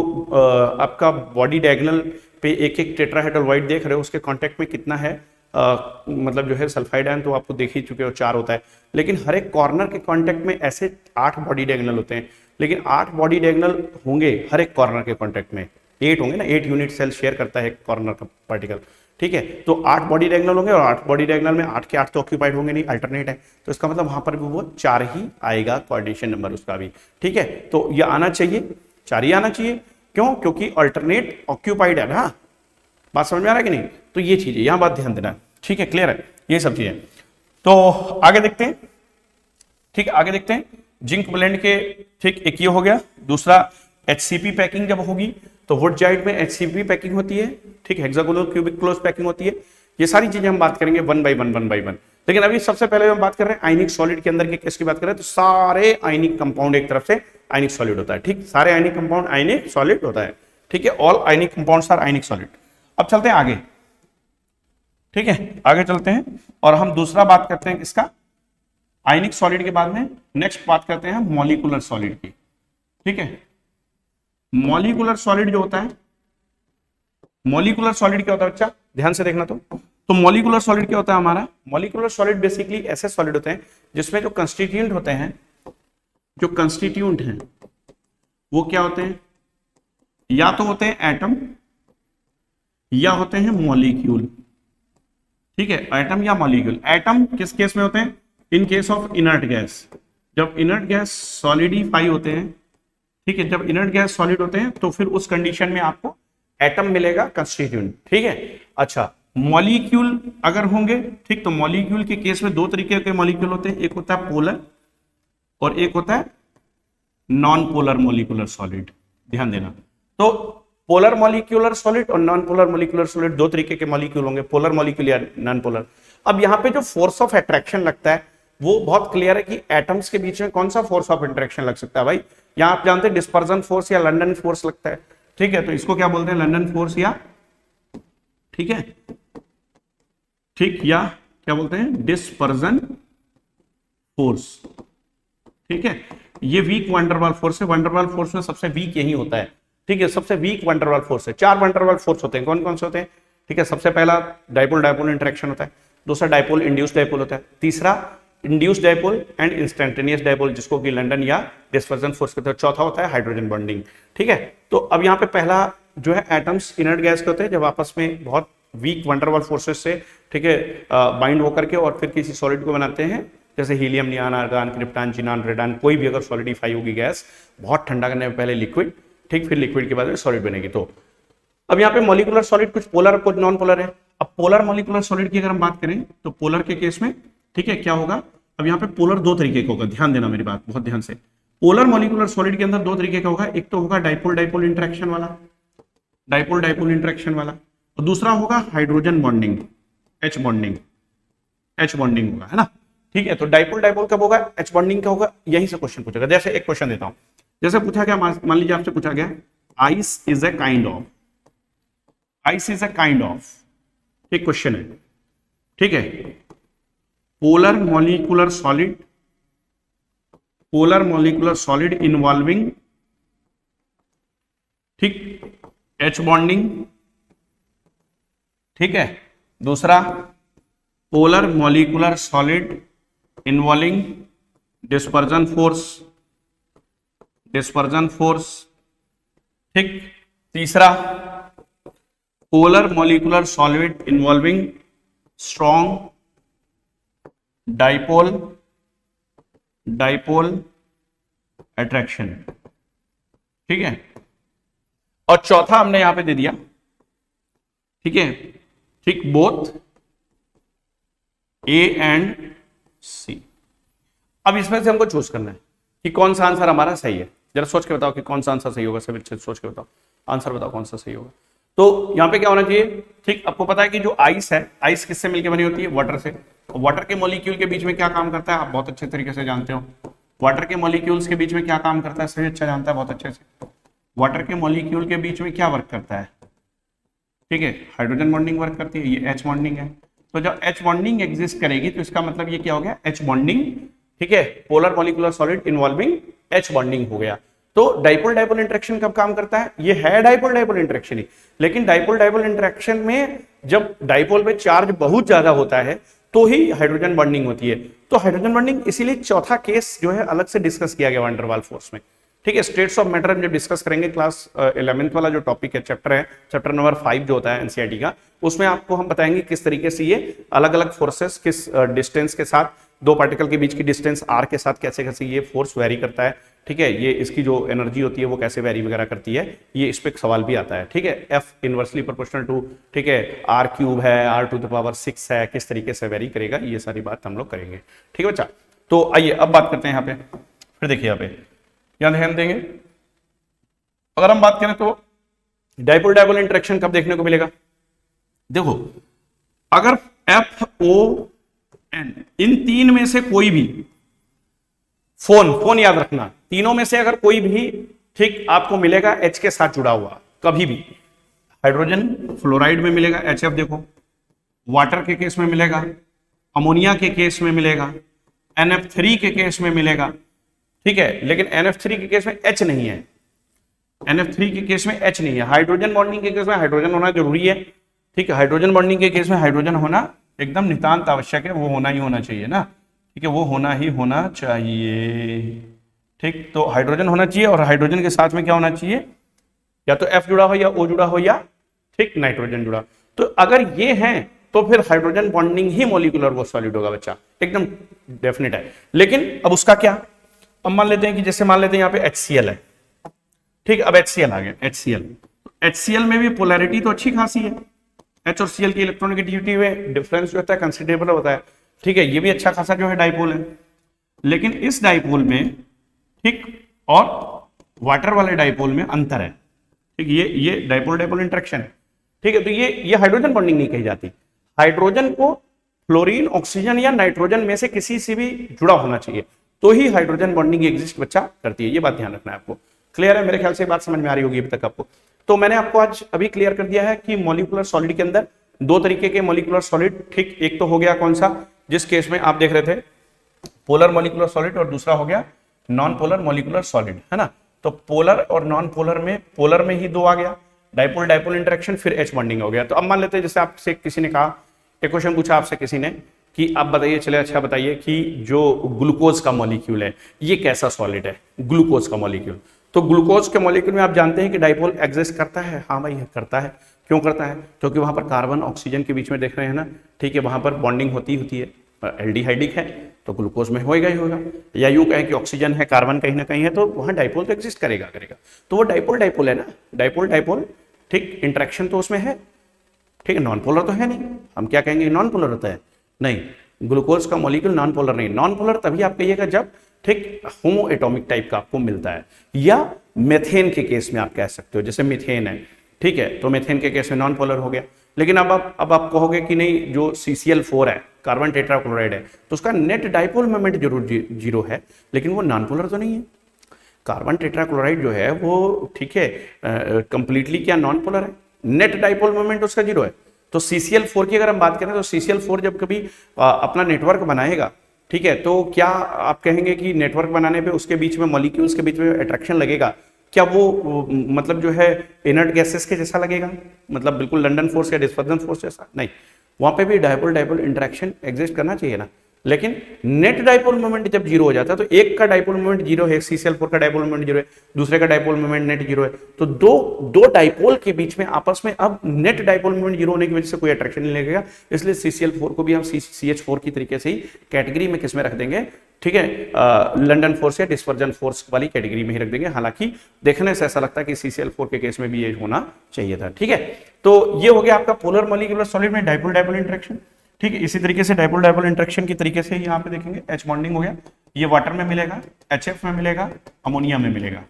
आपका बॉडी डायगोनल पे एक एक टेट्राहेड्रल वॉइड देख रहे हो उसके कांटेक्ट में कितना है, मतलब जो है सल्फाइड आयन, तो आपको देख ही चुके हो 4 होता है। लेकिन हर एक कॉर्नर के कांटेक्ट में ऐसे 8 बॉडी डायगोनल होते हैं, लेकिन 8 बॉडी डायगोनल होंगे हर एक कॉर्नर के कांटेक्ट में, 8 होंगे ना, 8 यूनिट सेल शेयर करता है एक कॉर्नर का पार्टिकल, ठीक है। तो 8 बॉडी डायगोनल होंगे और 8 बॉडी डायगोनल में 8 के 8 तो ऑक्यूपाइड होंगे नहीं, अल्टरनेट है, तो इसका मतलब वहां पर भी वो 4 ही आएगा कोऑर्डिनेशन नंबर उसका भी, ठीक है। तो ये आना चाहिए, 4 ही आना चाहिए। क्यों? क्योंकि अल्टरनेट ऑक्यूपाइड है ना, बात समझ में आ रहा है कि नहीं? तो ये चीज है, यहां बात ध्यान देना, ठीक है, क्लियर है, ये सब चीजें। तो आगे देखते हैं, ठीक है, आगे देखते हैं जिंक ब्लेंड के, ठीक, एक ये हो गया। दूसरा एचसीपी पैकिंग जब होगी तो वुडजाइट में एचसीपी पैकिंग होती है, ठीक, हेक्सागोनल क्यूबिक क्लोज पैकिंग होती है। ये सारी चीजें हम बात करेंगे वन बाय वन। लेकिन अभी सबसे पहले हम बात कर रहे हैं आयनिक सॉलिड के अंदर के केस की बात कर रहे हैं। तो सारे आयनिक कंपाउंड एक तरफ से आयनिक सॉलिड होता है, ठीक, सारे आयनिक कंपाउंड आयनिक सॉलिड होता है, ठीक है, all ionic compounds are ionic solid. अब चलते हैं आगे, ठीक है, आगे चलते हैं और हम दूसरा बात करते हैं किसका, आयनिक सॉलिड के बाद में नेक्स्ट बात करते हैं मॉलिक्यूलर सॉलिड की, ठीक है। मॉलिक्यूलर सॉलिड जो होता है, मॉलिक्यूलर सॉलिड क्या होता है बच्चा, ध्यान से देखना। तो मॉलिक्यूलर सॉलिड क्या होता है हमारा? मॉलिक्यूलर सॉलिड बेसिकली ऐसे सॉलिड होते हैं जिसमें जो कंस्टिट्यूएंट होते हैं, जो कंस्टिट्यूएंट हैं वो क्या होते हैं? या तो होते हैं एटम या होते हैं मॉलिक्यूल, ठीक है, एटम या मॉलिक्यूल। एटम किस केस में होते हैं? In case of inert gas, जब इनर्ट गैस सॉलिडिफाई होते हैं, ठीक है, जब इनर्ट गैस सॉलिड होते हैं तो फिर उस कंडीशन में आपको एटम मिलेगा कंस्टिट्यूएंट, ठीक है। अच्छा, मॉलिक्यूल अगर होंगे, ठीक, तो मॉलिक्यूल के केस में दो तरीके के मॉलिक्यूल होते हैं, एक होता है पोलर और एक होता है नॉन पोलर मॉलिक्यूलर सॉलिड। ध्यान देना, तो पोलर मॉलिक्यूलर सॉलिड और नॉन पोलर मॉलिक्यूलर सॉलिड दो तरीके के मॉलिक्यूल होंगे, पोलर मॉलिक्यूल या नॉन पोलर। अब यहाँ पे जो फोर्स ऑफ अट्रैक्शन लगता है वो बहुत क्लियर है कि एटम्स के बीच में कौन सा फोर्स ऑफ अट्रैक्शन लग सकता है भाई। यहाँ आप जानते हैं डिस्पर्जन फोर्स या लंडन फोर्स लगता है, ठीक है, तो इसको क्या बोलते हैं? लंडन फोर्स या, ठीक है, ठीक, या क्या बोलते हैं? डिस्पर्जन फोर्स, ठीक है। ये वीक वंडरवाल फोर्स है, वंडरवाल फोर्स में सबसे वीक यही होता है, ठीक है, सबसे वीक वंडरवाल फोर्स है। चार वंडरवाल फोर्स होते हैं, कौन कौन से होते हैं? ठीक है, सबसे पहला डाइपोल डाइपोल इंटरेक्शन होता है, दूसरा डाइपोल इंड्यूस डाइपोल होता है, तीसरा induce dipole and instantaneous dipole जिसको कि लंडन या डिस्पर्जन फोर्स कहते हैं, चौथा होता है हाइड्रोजन बॉन्डिंग, ठीक है। तो अब यहाँ पे पहला जो है एटम्स इनर्ट गैस के होते हैं जब आपस में बहुत वीक वंडरवाल फोर्सेस से, ठीक है, बाइंड होकर के और फिर किसी सॉलिड को बनाते हैं, जैसे हीलियम, नियान, आर्गन, क्रिप्टन, जिनान, रेडान, कोई भी अगर सॉलिडिफाई होगी गैस, बहुत ठंडा करने में पहले लिक्विड, ठीक, फिर लिक्विड के बाद में सॉलिड बनेगी। तो अब यहाँ पे मॉलिक्यूलर सॉलिड कुछ पोलर कुछ नॉन पोलर है। अब पोलर मॉलिक्यूलर सॉलिड की अगर हम बात करें तो पोलर के केस में, ठीक है, क्या होगा? अब यहाँ पे पोलर दो तरीके का होगा, ध्यान देना मेरी बात बहुत ध्यान से। पोलर मॉलिक्यूलर सॉलिड के अंदर दो तरीके का होगा, एक तो होगा डाइपोल डाइपोल इंटरेक्शन वाला, डाइपोल डाइपोल इंटरेक्शन वाला, और दूसरा होगा hydrogen bonding, H bonding, H bonding होगा, है ना, ठीक है। तो डाइपोल डाइपोल कब होगा? एच बॉन्डिंग का होगा, यहीं से क्वेश्चन पूछेगा। जैसे एक क्वेश्चन देता हूं, जैसे पूछा गया, मान लीजिए आपसे पूछा गया ice is a kind of, ice is a kind of, एक क्वेश्चन है, ठीक है, polar molecular solid, polar molecular solid involving, ठीक, एच बॉन्डिंग, ठीक है, दूसरा polar molecular solid involving dispersion force, dispersion force, ठीक, तीसरा polar molecular solid involving strong dipole, dipole attraction, ठीक है, और चौथा हमने यहां पे दे दिया, ठीक है, ठीक, बोथ ए एंड सी। अब इसमें से हमको चूज करना है कि कौन सा आंसर हमारा सही है। जरा सोच के बताओ कि कौन सा आंसर सही होगा, सभी सोच के बताओ, आंसर बताओ कौन सा सही होगा। तो यहां पे क्या होना चाहिए? ठीक, आपको पता है कि जो आइस है, आइस किससे मिलकर बनी होती है? वाटर से। वाटर के मॉलिक्यूल के बीच में क्या काम करता है आप बहुत अच्छे तरीके से जानते हो। वाटर के मॉलिक्यूल्स के बीच में क्या काम करता है सभी अच्छा जानता है बहुत अच्छे से। वाटर के मॉलिक्यूल के बीच में क्या वर्क करता है? ठीक है, हाइड्रोजन बॉन्डिंग वर्क करती है, ये एच बॉन्डिंग है। तो जब एच बॉन्डिंग एग्जिस्ट करेगी तो इसका मतलब ये क्या हो गया? एच बॉन्डिंग, ठीक है, polar molecular solid involving H bonding हो गया। तो डाइपोल डाइपोल इंटरेक्शन कब काम करता है? ये है डाइपोल डाइपोल इंटरेक्शन ही, लेकिन डाइपोल डाइपोल इंटरेक्शन में जब डाइपोल पे चार्ज बहुत ज्यादा होता है तो ही हाइड्रोजन बॉन्डिंग होती है। तो हाइड्रोजन बॉन्डिंग इसीलिए चौथा केस जो है अलग से डिस्कस किया गया वैन डर वाल्स फोर्स में। ठीक है, स्टेट्स ऑफ मैटर जब डिस्कस करेंगे क्लास 11th वाला जो टॉपिक है, चैप्टर नंबर 5 जो होता है एनसीईआरटी का, उसमें आपको हम बताएंगे किस तरीके से ये अलग अलग फोर्सेस किस डिस्टेंस के साथ, दो पार्टिकल के बीच की डिस्टेंस आर के साथ कैसे कैसे ये फोर्स वेरी करता है। ठीक है, ये इसकी जो एनर्जी होती है वो कैसे वेरी वगैरह करती है, ये इस पे सवाल भी आता है। ठीक है, एफ इनवर्सली प्रोपोर्शनल टू, ठीक है, आर क्यूब है, आर टू द पावर 6 है, किस तरीके से वेरी करेगा, ये सारी बात हम लोग करेंगे। ठीक है बच्चा, तो आइए अब बात करते हैं यहाँ पे। फिर देखिए यहाँ पे यहाँ ध्यान देंगे, अगर हम बात करें तो डाइपोल डाइपोल इंटरेक्शन कब देखने को मिलेगा? देखो, अगर एफ ओ एन इन तीन में से कोई भी फोन याद रखना, तीनों में से अगर कोई भी ठीक आपको मिलेगा एच के साथ जुड़ा हुआ, कभी भी हाइड्रोजन फ्लोराइड में मिलेगा HF, देखो वाटर के केस में मिलेगा, अमोनिया के केस में मिलेगा, NF3 के केस में मिलेगा। ठीक है, लेकिन NF3 के केस में H नहीं है, NF3 के केस में H नहीं है। हाइड्रोजन बॉन्डिंग के केस में हाइड्रोजन होना जरूरी है। ठीक है, हाइड्रोजन बॉन्डिंग के केस में हाइड्रोजन होना एकदम नितांत आवश्यक है, वो होना ही होना चाहिए ना। ठीक है, वो होना ही होना चाहिए। ठीक, तो हाइड्रोजन होना चाहिए और हाइड्रोजन के साथ में क्या होना चाहिए? या तो F जुड़ा हो या O जुड़ा हो या ठीक नाइट्रोजन जुड़ा। तो अगर ये है तो फिर हाइड्रोजन बॉन्डिंग ही मॉलिक्यूलर वो सॉलिड होगा बच्चा, एकदम डेफिनेट है। लेकिन अब उसका क्या, अब मान लेते हैं कि जैसे मान लेते हैं यहाँ पे HCl है, ठीक, अब HCl आ गया, HCl में भी पोलैरिटी तो अच्छी खासी है, H और Cl की इलेक्ट्रोनेगेटिविटी में डिफरेंस जो होता है कंसिडरेबल होता है, ठीक है, ये भी अच्छा खासा जो है डाइपोल है। लेकिन इस डाइपोल में, ठीक, और वाटर वाले डाइपोल में अंतर है, ठीक, ये डाइपोल डाइपोल इंटरेक्शन है, ठीक है। तो ये हाइड्रोजन बॉन्डिंग नहीं कही जाती। हाइड्रोजन को फ्लोरीन, ऑक्सीजन या नाइट्रोजन में से किसी से भी जुड़ा होना चाहिए तो ही हाइड्रोजन बॉन्डिंग एग्जिस्ट बच्चा करती है, ये बात ध्यान रखना है आपको। क्लियर है, मेरे ख्याल से बात समझ में आ रही होगी अभी तक आपको। तो मैंने आपको आज अभी क्लियर कर दिया है कि मॉलिक्यूलर सॉलिड के अंदर दो तरीके के मॉलिक्यूलर सॉलिड, ठीक, एक तो हो गया कौन सा, जिस केस में आप देख रहे थे पोलर मॉलिक्यूलर सॉलिड, और दूसरा हो गया नॉन पोलर मॉलिक्यूलर सॉलिड, है ना। तो पोलर और नॉन पोलर में, पोलर में ही दो आ गया, डाइपोल डाइपोल इंटरेक्शन, फिर H बॉन्डिंग हो गया। तो अब मान लेते हैं जैसे आपसे किसी ने कहा, एक क्वेश्चन पूछा आपसे किसी ने कि आप बताइए, चले अच्छा बताइए कि जो ग्लूकोज का मॉलिक्यूल है ये कैसा सॉलिड है, ग्लूकोज का मॉलिक्यूल। तो ग्लूकोज के मॉलिक्यूल में आप जानते हैं कि डाइपोल एग्जिस्ट करता है, हाँ भाई करता है। क्यों करता है, क्योंकि वहां पर कार्बन ऑक्सीजन के बीच में देख रहे हैं ना, ठीक है, वहां पर बॉन्डिंग होती है, एल्डिहाइडिक है तो ग्लूकोज में होएगा ही होगा, या यूं कहें कि ऑक्सीजन है, कार्बन कहीं ना कहीं है, तो वहां डाइपोल तो एग्जिस्ट करेगा। तो वो डाइपोल डाइपोल है ना, डाइपोल डाइपोल, ठीक, इंटरेक्शन तो उसमें है, ठीक है, नॉन पोलर तो है नहीं। हम क्या कहेंगे, नॉन पोलर होता है, नहीं, ग्लूकोज का मॉलिक्यूल नॉन पोलर नहीं। नॉन पोलर तभी आप कहिएगा जब, ठीक, होमो एटॉमिक टाइप का आपको मिलता है, या मेथेन के केस में आप कह सकते हो, जैसे मीथेन है, ठीक है, तो मीथेन के केस में नॉन पोलर हो गया। लेकिन अब आप कहोगे कि नहीं, जो CCl4 है, कार्बन टेट्राक्लोराइड है, तो उसका नेट डाइपोल मोमेंट जरूर जीरो है, लेकिन वो नॉन पोलर तो नहीं है। कार्बन टेट्राक्लोराइड जो है वो, ठीक है, कंप्लीटली क्या नॉन पोलर है, नेट डाइपोल मोमेंट उसका जीरो है। तो CCl4 की अगर हम बात करें तो CCl4 जब कभी अपना नेटवर्क बनाएगा, ठीक है, तो क्या आप कहेंगे कि नेटवर्क बनाने पे उसके बीच में मॉलिक्यूल्स के बीच में अट्रैक्शन लगेगा, क्या वो मतलब जो है इनर्ट गैसेस के जैसा लगेगा, मतलब बिल्कुल लंडन फोर्स या डिस्पर्जन फोर्स जैसा नहीं, वहां पे भी डाइपोल डाइपोल इंटरेक्शन एग्जिस्ट करना चाहिए ना। लेकिन नेट डाइपोल मोमेंट जब जीरो हो जाता है, तो एक का डाइपोल मोमेंट जीरो है, CCl4 का डाइपोल मोमेंट जीरो है, दूसरे का डाइपोल मोमेंट नेट जीरो है, तो दो डाइपोल के बीच में आपस में अब नेट डाइपोल मोमेंट जीरो होने की वजह से कोई अट्रैक्शन नहीं लगेगा। इसलिए CCl4 को भी हम CH4 की तरीके से ही कैटेगरी में किसमें रख देंगे, ठीक है, लंडन फोर्स या डिस्पर्जन फोर्स वाली कैटेगरी में ही रख देंगे। हालांकि देखने से ऐसा लगता है कि CCl4 के केस में भी ये होना चाहिए था, ठीक है। तो ये हो गया आपका पोलर मॉलिक्यूलर सॉलिड में डाइपोल डाइपोल इंटरेक्शन, ठीक है। इसी तरीके से डाइपोल डाइपोल इंटरेक्शन की तरीके से यहाँ पे देखेंगे H बॉन्डिंग हो गया, ये वाटर में मिलेगा, HF में मिलेगा, अमोनिया में मिलेगा,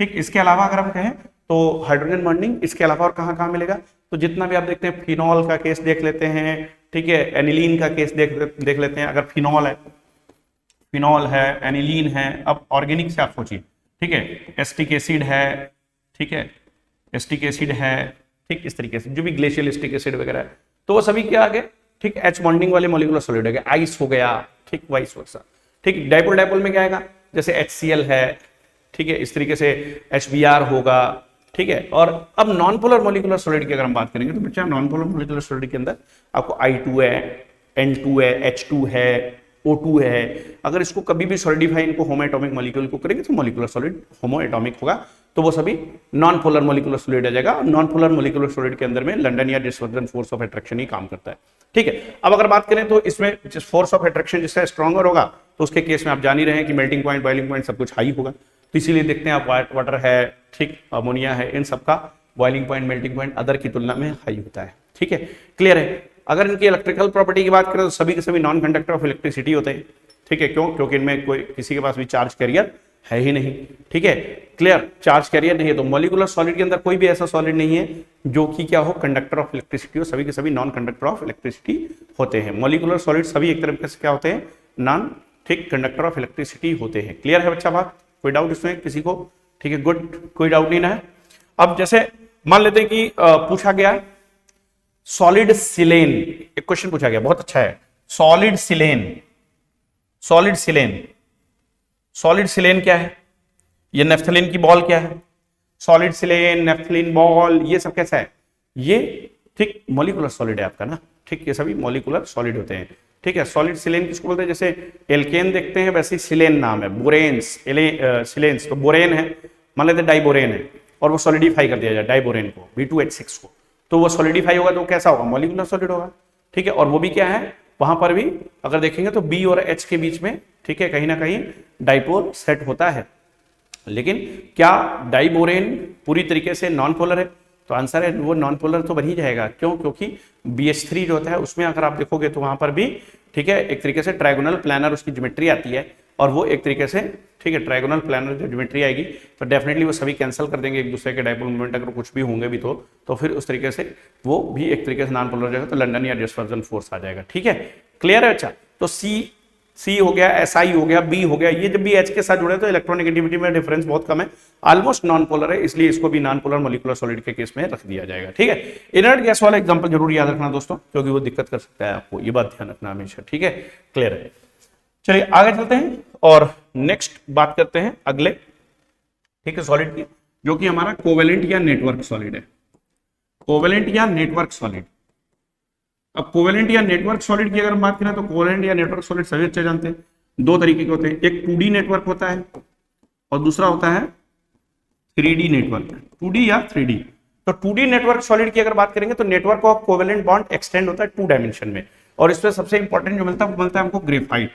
ठीक। इसके अलावा अगर हम कहें तो हाइड्रोजन बॉन्डिंग इसके अलावा और कहाँ कहाँ मिलेगा, तो जितना भी आप देखते हैं, फिनॉल का केस देख लेते हैं, ठीक है, एनिलीन का केस देख लेते हैं। अगर फिनॉल है, एनिलीन है, अब ऑर्गेनिक से आप सोचिए, ठीक है, एस्टिक एसिड है, ठीक है, एस्टिक एसिड है, ठीक, इस तरीके से जो भी ग्लेशियल एस्टिक एसिड वगैरह है, तो वो सभी क्या आ गए, ठीक, H बॉन्डिंग वाले मॉलिक्यूलर सॉलिड हो गया। आइस हो गया, ठीक, वाइस वर्सा, ठीक। डाइपोल डाइपोल में क्या आएगा, जैसे HCl है, ठीक है, इस तरीके से HBr होगा, ठीक है। और अब नॉन पोलर मॉलिक्यूलर सॉलिड की अगर हम बात करेंगे तो बच्चा नॉन पोलर मॉलिक्यूलर सॉलिड के अंदर आपको I2 है, N2 है, H2 है, O2 है। अगर इसको कभी भी सॉलिडिफाई, इनको होमो एटॉमिक मॉलिक्यूल को करेंगे तो मॉलिक्यूलर सॉलिड होमो एटॉमिक होगा, तो वो सभी नॉन पोलर मॉलिक्यूलर सॉलिड आ जाएगा। नॉन पोलर मॉलिक्यूलर सॉलिड के अंदर में लंडन या डिस्पर्जन फोर्स ऑफ अट्रैक्शन ही काम करता है, ठीक है। अब अगर बात करें तो इसमें जिस फोर्स ऑफ अट्रैक्शन जिससे स्ट्रॉन्गर होगा, तो उसके केस में आप जान ही रहे हैं कि मेल्टिंग पॉइंट, बॉइलिंग पॉइंट सब कुछ हाई होगा। तो इसीलिए देखते हैं आप वाटर है, ठीक, अमोनिया है, इन सबका boiling point, melting point other की तुलना में हाई होता है, ठीक है, क्लियर है। अगर इनकी इलेक्ट्रिकल प्रॉपर्टी की बात करें तो सभी के सभी नॉन कंडक्टर ऑफ इलेक्ट्रिसिटी होते हैं, ठीक है। क्यों, क्योंकि इनमें कोई किसी के पास भी चार्ज कैरियर है ही नहीं, ठीक है, क्लियर, चार्ज कैरियर नहीं है। तो मॉलिक्यूलर सॉलिड के अंदर कोई भी ऐसा सॉलिड नहीं है जो कि क्या हो, कंडक्टर ऑफ इलेक्ट्रिसिटी हो, सभी के सभी नॉन कंडक्टर ऑफ इलेक्ट्रिसिटी होते हैं। मॉलिक्यूलर सॉलिड सभी एक तरीके से क्या होते हैं, नॉन, ठीक, कंडक्टर ऑफ इलेक्ट्रिसिटी होते हैं। क्लियर है बच्चा बात, कोई डाउट इसमें किसी को, ठीक है, गुड, कोई डाउट नहीं ना है। अब जैसे मान लेते हैं कि पूछा गया सॉलिड सिलेन, एक क्वेश्चन पूछा गया, बहुत अच्छा है, सॉलिड सिलेन, सॉलिड सिलेन, सॉलिड सिलेन क्या है, ये नेफ्थलीन की बॉल क्या है, सॉलिड सिलेन, नेफ्थलीन बॉल, ये सब कैसा है, ये, ठीक, मॉलिक्यूलर सॉलिड है आपका ना, ठीक, ये सभी मॉलिक्यूलर सॉलिड होते हैं, ठीक है। सॉलिड सिलेन किसको बोलते हैं, जैसे एल्केन देखते हैं वैसे ही सिलेन नाम है, बोरेन्स, सिलेन्स, तो बोरेन है, मान लेते डाइबोरेन है, और वो सॉलिडिफाई कर दिया जाए डाइबोरेन को, B2H6 को, तो वो सॉलिडिफाई होगा तो कैसा होगा, मॉलिक्यूलर सॉलिड होगा। ठीक है, और वो भी क्या है, वहां पर भी अगर देखेंगे तो बी और एच के बीच में, ठीक है, कहीं ना कहीं डाइपोल सेट होता है। लेकिन क्या डाइबोरेन पूरी तरीके से नॉन पोलर है? तो आंसर है वो नॉन पोलर तो बन ही जाएगा। क्यों? क्योंकि BH3 जो होता है उसमें अगर आप देखोगे तो वहां पर भी, ठीक है, एक तरीके से ट्रायगोनल प्लानर उसकी ज्योमेट्री आती है, और वो एक तरीके से, ठीक है, ट्रायगोनल प्लानर जो ज्योमेट्री आएगी तो डेफिनेटली वो सभी कैंसिल कर देंगे एक दूसरे के डाइपोल मोमेंट, अगर कुछ भी होंगे भी तो फिर उस तरीके से वो भी एक तरीके से नॉन पोलर हो जाएगा, तो लंदन या डिस्पर्जन फोर्स आ जाएगा। ठीक है, क्लियर है? अच्छा, तो सी हो गया, SI हो गया, बी हो गया, ये जब भी H के साथ जुड़े तो इलेक्ट्रोनेगेटिविटी में डिफरेंस बहुत कम है, ऑलमोस्ट नॉन पोलर है, इसलिए इसको भी नॉन पोलर मोलिकुलर सॉलिड के केस में रख दिया जाएगा। ठीक है, इनर्ट गैस वाला एग्जांपल जरूर याद रखना दोस्तों, क्योंकि वो दिक्कत कर सकता है आपको, ये बात ध्यान रखना हमेशा। ठीक है, क्लियर है? चलिए आगे चलते हैं और नेक्स्ट बात करते हैं अगले, ठीक है, सॉलिड की, जो कि हमारा कोवेलेंट या नेटवर्क सॉलिड है। कोवेलेंट या नेटवर्क सॉलिड। अब कोवेलेंट या नेटवर्क सॉलिड की अगर हम बात करें तो कोवेलेंट या नेटवर्क सॉलिड सभी अच्छे जानते हैं, दो तरीके के होते हैं, एक 2D नेटवर्क होता है और दूसरा होता है 3D नेटवर्क, 2D या 3D। तो 2D नेटवर्क सॉलिड की अगर बात करेंगे तो network of covalent bond extend होता है 2 डायमेंशन में, और इसमें सबसे इंपॉर्टेंट जो मिलता है वो मिलता है हमको ग्रेफाइट।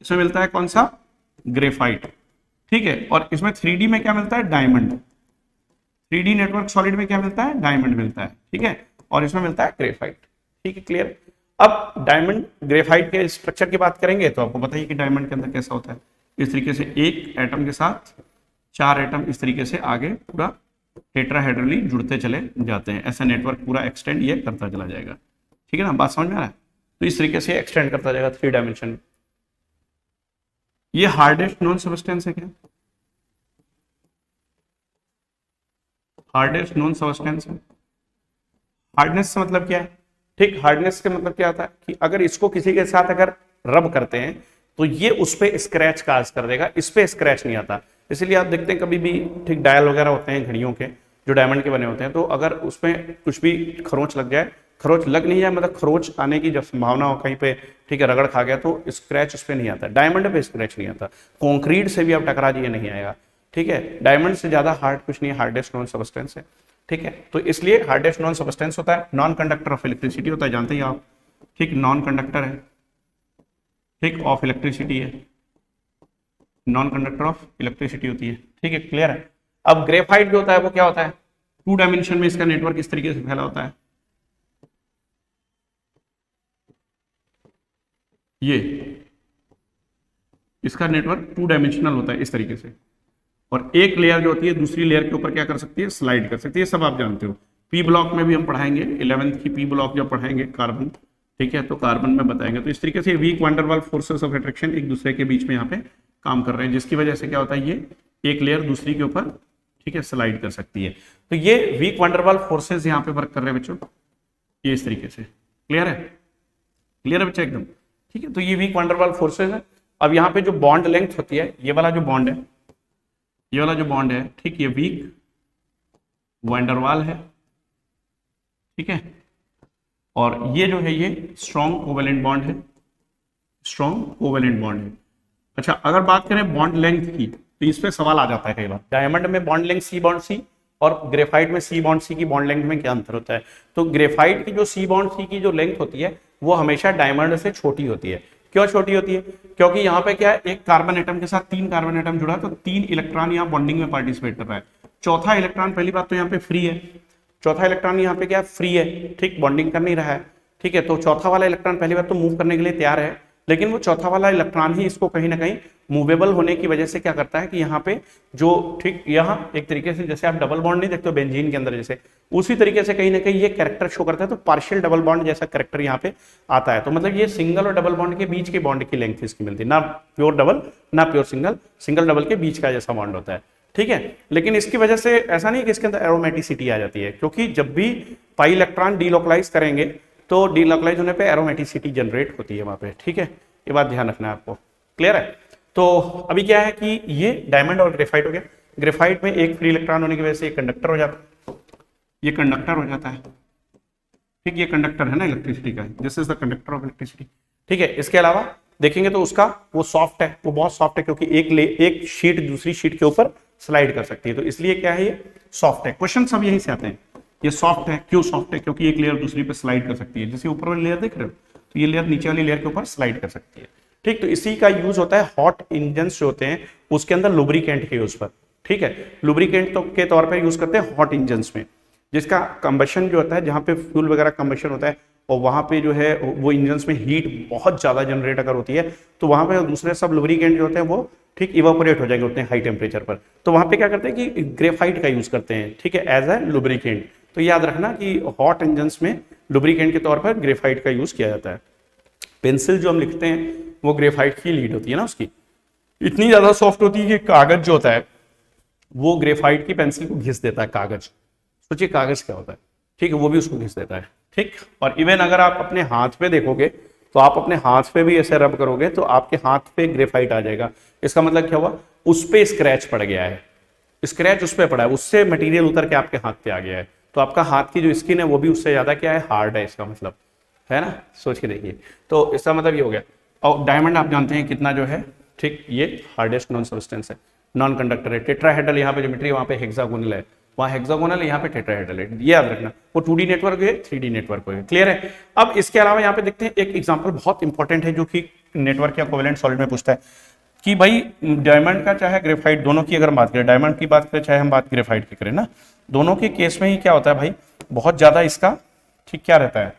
इसमें मिलता है कौन सा? ग्रेफाइट। ठीक है, और इसमें 3D में क्या मिलता है? डायमंड। 3D नेटवर्क सॉलिड में क्या मिलता है? डायमंड मिलता है। ठीक है, और इसमें मिलता है ग्रेफाइट। ठीक है, क्लियर? अब डायमंड ग्रेफाइट के स्ट्रक्चर की बात करेंगे तो आपको बताइए कि डायमंड के अंदर कैसा होता है। इस तरीके से एक एटम के साथ 4 एटम इस तरीके से आगे पूरा टेट्राहेड्रली जुड़ते चले जाते हैं, ऐसा नेटवर्क पूरा एक्सटेंड ये करता चला जाएगा। ठीक है ना, बात समझ में आ रहा है? तो इस तरीके से एक्सटेंड करता जाएगा 3 डायमेंशन में। ये हार्डेस्ट नॉन सब्सटेंस है क्या? हार्डेस्ट नॉन सब्सटेंस है। हार्डनेस से मतलब क्या है? ठीक, हार्डनेस का मतलब क्या होता है कि अगर इसको किसी के साथ अगर रब करते हैं तो ये उस पे स्क्रैच काज कर देगा, इस पे स्क्रैच नहीं आता। इसलिए आप देखते हैं कभी भी, ठीक, डायल वगैरह होते हैं घड़ियों के जो डायमंड के बने होते हैं, तो अगर उसमें कुछ भी खरोंच लग जाए, खरोंच लग नहीं जाए मतलब खरोंच आने की जब संभावना हो कहीं पे, ठीक है, रगड़ खा गया तो स्क्रैच उस पर नहीं आता, डायमंड पे स्क्रैच नहीं आता। कॉन्क्रीट से भी आप टकरा जाइए नहीं आएगा। ठीक है, डायमंड से ज्यादा हार्ड कुछ नहीं है, हार्डेस्ट नॉन सब्सटेंस है। ठीक है, तो इसलिए हार्डेस्ट नॉन सब्सटेंस होता है, नॉन कंडक्टर ऑफ इलेक्ट्रिसिटी होता है, जानते ही आप। ठीक, नॉन कंडक्टर है, ठीक, ऑफ इलेक्ट्रिसिटी है, नॉन कंडक्टर ऑफ इलेक्ट्रिसिटी होती है। ठीक है, क्लियर है? अब ग्रेफाइट जो होता है वो क्या होता है? 2 डायमेंशन में इसका नेटवर्क इस तरीके से फैला होता है, ये इसका नेटवर्क 2 डायमेंशनल होता है इस तरीके से, और एक लेयर जो होती है दूसरी लेयर के ऊपर क्या कर सकती है? स्लाइड कर सकती है। सब आप जानते हो, पी ब्लॉक में भी हम पढ़ाएंगे, 11th की पी ब्लॉक जब पढ़ाएंगे कार्बन, ठीक है, तो कार्बन में बताएंगे। तो इस तरीके से weak van der Waals forces of attraction एक दूसरे के बीच में यहाँ पे काम कर रहे हैं, जिसकी वजह से क्या होता है, ये एक लेयर दूसरी के ऊपर, ठीक है, स्लाइड कर सकती है। तो ये weak van der Waals forces यहाँ पे वर्क कर रहे हैं बच्चों, ये इस तरीके से। क्लियर है? क्लियर है बच्चा एकदम? ठीक है, तो ये weak van der Waals forces है। अब यहाँ पे जो बॉन्ड लेंथ होती है, ये वाला जो बॉन्ड है, ये वाला जो बॉन्ड है, ठीक, ये वीक वैन डर वाल है। ठीक है, और ये जो है ये स्ट्रॉन्ग कोवेलेंट बॉन्ड है, स्ट्रॉन्ग कोवेलेंट बॉन्ड है। अच्छा, अगर बात करें बॉन्ड लेंथ की तो इस पे सवाल आ जाता है कई बार, डायमंड में बॉन्ड लेंथ सी बॉन्ड सी और ग्रेफाइट में सी बॉन्ड सी की बॉन्ड लेंथ में क्या अंतर होता है? तो ग्रेफाइट की जो सी बॉन्ड सी की जो लेंथ होती है वो हमेशा डायमंड से छोटी होती है। क्यों छोटी होती है? क्योंकि यहाँ पे क्या है, एक कार्बन एटम के साथ 3 कार्बन एटम जुड़ा है, तो 3 इलेक्ट्रॉन यहाँ बॉन्डिंग में पार्टिसिपेट कर रहा है। चौथा इलेक्ट्रॉन, पहली बात तो यहाँ पे फ्री है, चौथा इलेक्ट्रॉन यहाँ पे क्या फ्री है, ठीक, बॉन्डिंग कर नहीं रहा है। ठीक है, तो चौथा वाला इलेक्ट्रॉन पहली बात तो मूव करने के लिए तैयार है, लेकिन वो चौथा वाला इलेक्ट्रॉन ही इसको कहीं ना कहीं मूवेबल होने की वजह से क्या करता है कि यहाँ पे जो, ठीक, यहाँ एक तरीके से जैसे आप डबल बॉन्ड नहीं देखते हो बेंजीन के अंदर जैसे, उसी तरीके से कहीं ना कहीं ये कैरेक्टर शो करता है, तो पार्शियल डबल बॉन्ड जैसा कैरेक्टर यहाँ पे आता है। तो मतलब ये सिंगल और डबल बॉन्ड के बीच के बॉन्ड की लेंथ इसकी मिलती है, ना प्योर डबल ना प्योर सिंगल, सिंगल डबल के बीच का जैसा बॉन्ड होता है। ठीक है, लेकिन इसकी वजह से ऐसा नहीं कि इसके अंदर एरोमेटिसिटी आ जाती है, क्योंकि जब भी पाई इलेक्ट्रॉन डीलोकलाइज करेंगे तो डीलोकलाइज होने पे एरोमेटिसिटी जनरेट होती है वहां पे। ठीक है, ये बात ध्यान रखना है आपको। क्लियर है? तो अभी क्या है कि ये डायमंड और ग्रेफाइट हो गया। ग्रेफाइट में एक फ्री इलेक्ट्रॉन होने की वजह से ये कंडक्टर हो जाता है, ये कंडक्टर हो जाता है। ठीक, ये कंडक्टर है ना इलेक्ट्रिसिटी का, this is the conductor of electricity. ठीक है, इसके अलावा देखेंगे तो उसका वो सॉफ्ट है, वो बहुत सॉफ्ट है, क्योंकि एक शीट दूसरी शीट के ऊपर स्लाइड कर सकती है, तो इसलिए क्या है ये सॉफ्ट है। क्वेश्चन सब यहीं से आते हैं, ये सॉफ्ट है, क्यों सॉफ्ट है? क्योंकि एक लेयर दूसरी पे स्लाइड कर सकती है, जैसे ऊपर वाली लेयर देख रहे हो, तो ये लेयर नीचे वाली लेयर के ऊपर स्लाइड कर सकती है। ठीक, तो इसी का यूज होता है हॉट इंजन जो होते हैं उसके अंदर लुब्रिकेंट के यूज पर। ठीक है, लुब्रिकेंट तो के तौर पर यूज करते हैं हॉट इंजन में, जिसका कंबशन जो होता है, जहां पे फ्यूल वगैरह कंबशन होता है और वहां पे जो है वो इंजन में हीट बहुत ज्यादा जनरेट अगर होती है तो वहां पे दूसरे सब लुब्रिकेंट जो होते हैं वो ठीक इवापोरेट हो जाएंगे उतने हाई टेम्परेचर पर। तो वहां पे क्या करते हैं कि ग्रेफाइट का यूज करते हैं, ठीक है, एज ए लुब्रिकेंट। तो याद रखना कि हॉट इंजन में लुब्रिकेंट के तौर पर ग्रेफाइट का यूज किया जाता है। पेंसिल जो हम लिखते हैं वो ग्रेफाइट की लीड होती है ना, उसकी इतनी ज्यादा सॉफ्ट होती है कि कागज जो होता है वो ग्रेफाइट की पेंसिल को घिस देता है। कागज, सोचिए कागज क्या होता है, ठीक है, वो भी उसको घिस देता है। ठीक, और इवन अगर आप अपने हाथ पे देखोगे तो आप अपने हाथ पे भी ऐसे रब करोगे तो आपके हाथ पे ग्रेफाइट आ जाएगा। इसका मतलब क्या हुआ, उस पे स्क्रैच पड़ गया है, स्क्रैच उस पे पड़ा है, उससे मटेरियल उतर के आपके हाथ पे आ गया है, तो आपका हाथ की जो स्किन है वो भी उससे ज्यादा क्या है, हार्ड है, इसका मतलब है ना, सोच के देखिए। तो इसका मतलब ये हो गया। और डायमंड आप जानते हैं कितना जो है, ठीक, ये हार्डेस्ट नॉन सब्सटेंस है, नॉन कंडक्टर है। टेट्राहेड्रल यहाँ पे ज्योमेट्री, वहाँ पे हेक्सागोनल है, वहाँ हेक्सागोनल है, यहाँ पे टेट्राहेड्रल है, ये याद रखना। वो 2D नेटवर्क है, 3D नेटवर्क है, क्लियर है। अब इसके अलावा यहाँ पे देखते हैं एक एग्जांपल बहुत इंपॉर्टेंट है जो कि नेटवर्क या कोवेलेंट सॉलिड में पूछता है कि भाई डायमंड का चाहे ग्रेफाइट, दोनों की अगर बात करें, डायमंड की बात करें चाहे हम बात ग्रेफाइट की करें ना, दोनों के केस में ही क्या होता है भाई, बहुत ज्यादा इसका ठीक क्या रहता है,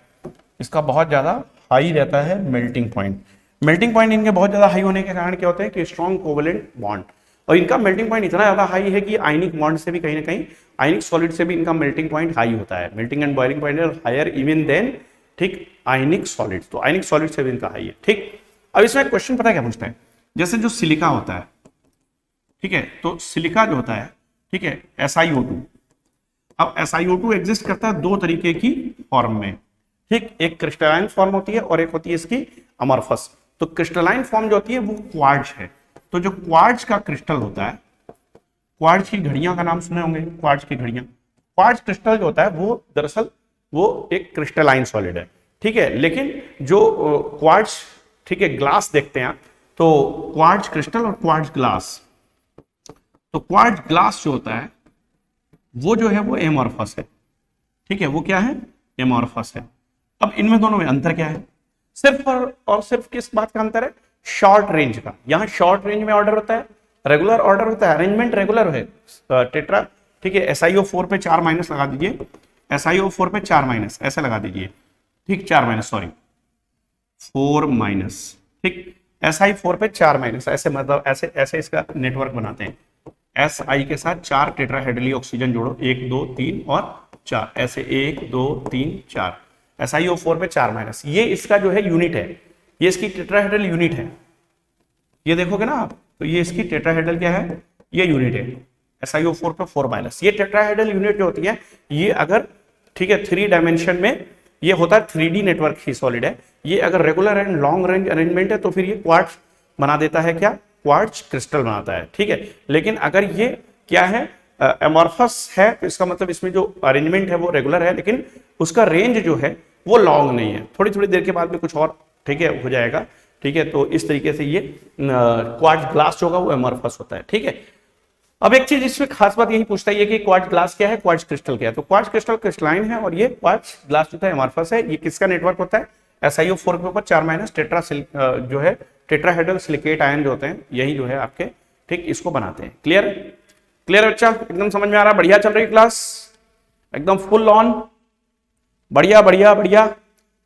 इसका बहुत ज्यादा हाई रहता है मेल्टिंग पॉइंट। मेल्टिंग पॉइंट इनके बहुत ज्यादा हाई होने के कारण क्या होता है कि स्ट्रॉन्ग कोवेलेंट बॉन्ड, और इनका मेल्टिंग पॉइंट इतना ज्यादा हाई है कि आयनिक बॉन्ड से भी कहीं ना कहीं, आयनिक सॉलिड से भी इनका मेल्टिंग पॉइंट हाई होता है। Melting and boiling point higher even than ठीक आयनिक सॉलिड, तो आयनिक सॉलिड से भी इनका हाई है। ठीक, अब इसमें क्वेश्चन पता है क्या पूछता है, जैसे जो सिलिका होता है, ठीक है, तो सिलिका जो होता है, ठीक है, SiO2। अब SiO2 एग्जिस्ट करता है दो तरीके की फॉर्म में, ठीक, एक क्रिस्टलाइन फॉर्म होती है और एक होती है इसकी अमॉर्फस। तो क्रिस्टलाइन फॉर्म जो होती है वो क्वार्ट्ज है। तो जो क्वार्ट्ज का क्रिस्टल होता है, क्वार्ट्ज की घड़ियां का नाम सुने होंगे, क्वार्ट्ज की घड़ियां, क्वार्ट्ज क्रिस्टल जो होता है वो दरअसल वो एक क्रिस्टलाइन सॉलिड है, ठीक है। लेकिन जो क्वार्ट्ज, ठीक है, ग्लास देखते हैं तो क्वार्ट्ज क्रिस्टल और क्वार्ट्ज ग्लास, तो क्वार्ट्ज ग्लास जो होता है वो जो है वो एमॉर्फस है, ठीक है, वो क्या है, एमॉर्फस है। अब इनमें दोनों में अंतर क्या है, सिर्फ और सिर्फ किस बात का अंतर है, शॉर्ट रेंज का। यहां शॉर्ट रेंज में ऑर्डर होता है, रेगुलर ऑर्डर होता है, अरेंजमेंट रेगुलर है टेट्रा, ठीक है। SiO4 पे 4 माइनस लगा दीजिए, SiO4 पे 4 माइनस ऐसे लगा दीजिए, ठीक, 4 माइनस, सॉरी 4 माइनस, ठीक, Si4 पे 4 माइनस ऐसे, मतलब ऐसे ऐसे इसका नेटवर्क बनाते हैं। Si के साथ 4 टेट्राहेड्रली ऑक्सीजन जोड़ो, 1 2 3 और 4, ऐसे 1 2 3 4, SiO4 पे 4 माइनस, ये इसका जो है यूनिट है, ये इसकी टेट्राहेड्रल यूनिट है। ये देखोगे ना आप तो ये इसकी टेट्राहेड्रल क्या है, ये यूनिट है, SiO4 पे 4 माइनस। ये टेट्राहेड्रल यूनिट जो होती है ये अगर, ठीक है, 3 डायमेंशन में ये होता है, 3D नेटवर्क की सॉलिड है। ये अगर regular and long range arrangement है तो फिर ये क्वार्ट्ज बना देता है, क्या, क्वार्ट्ज क्रिस्टल बनाता है, ठीक है। लेकिन अगर ये क्या है, एमॉर्फस है, तो इसका मतलब इसमें जो अरेंजमेंट है वो रेगुलर है, लेकिन उसका रेंज जो है वो लॉन्ग नहीं है, थोड़ी थोड़ी देर के बाद में कुछ और, ठीक है, हो जाएगा, ठीक है। तो इस तरीके से ये क्वार्ट्ज ग्लास जो होगा वो एमॉर्फस होता है, ठीक है। अब एक चीज इसमें खास बात यही पूछता है कि क्वार्ट्ज ग्लास क्या है, क्वार्ट्ज क्रिस्टल क्या है। तो क्वार्ट्ज क्रिस्टल क्रिस्टलाइन है और ये क्वार्ट्ज ग्लास जो है एमॉर्फस है। ये किसका नेटवर्क होता है, SiO4 के ऊपर 4 माइनस टेट्रा जो है टेट्राहेड्रल सिलिकेट आयन जो होते हैं, यही जो है आपके, ठीक, इसको बनाते हैं। क्लियर, क्लियर बच्चा, एकदम समझ में आ रहा, बढ़िया चल रही क्लास, एकदम फुल ऑन, बढ़िया बढ़िया बढ़िया।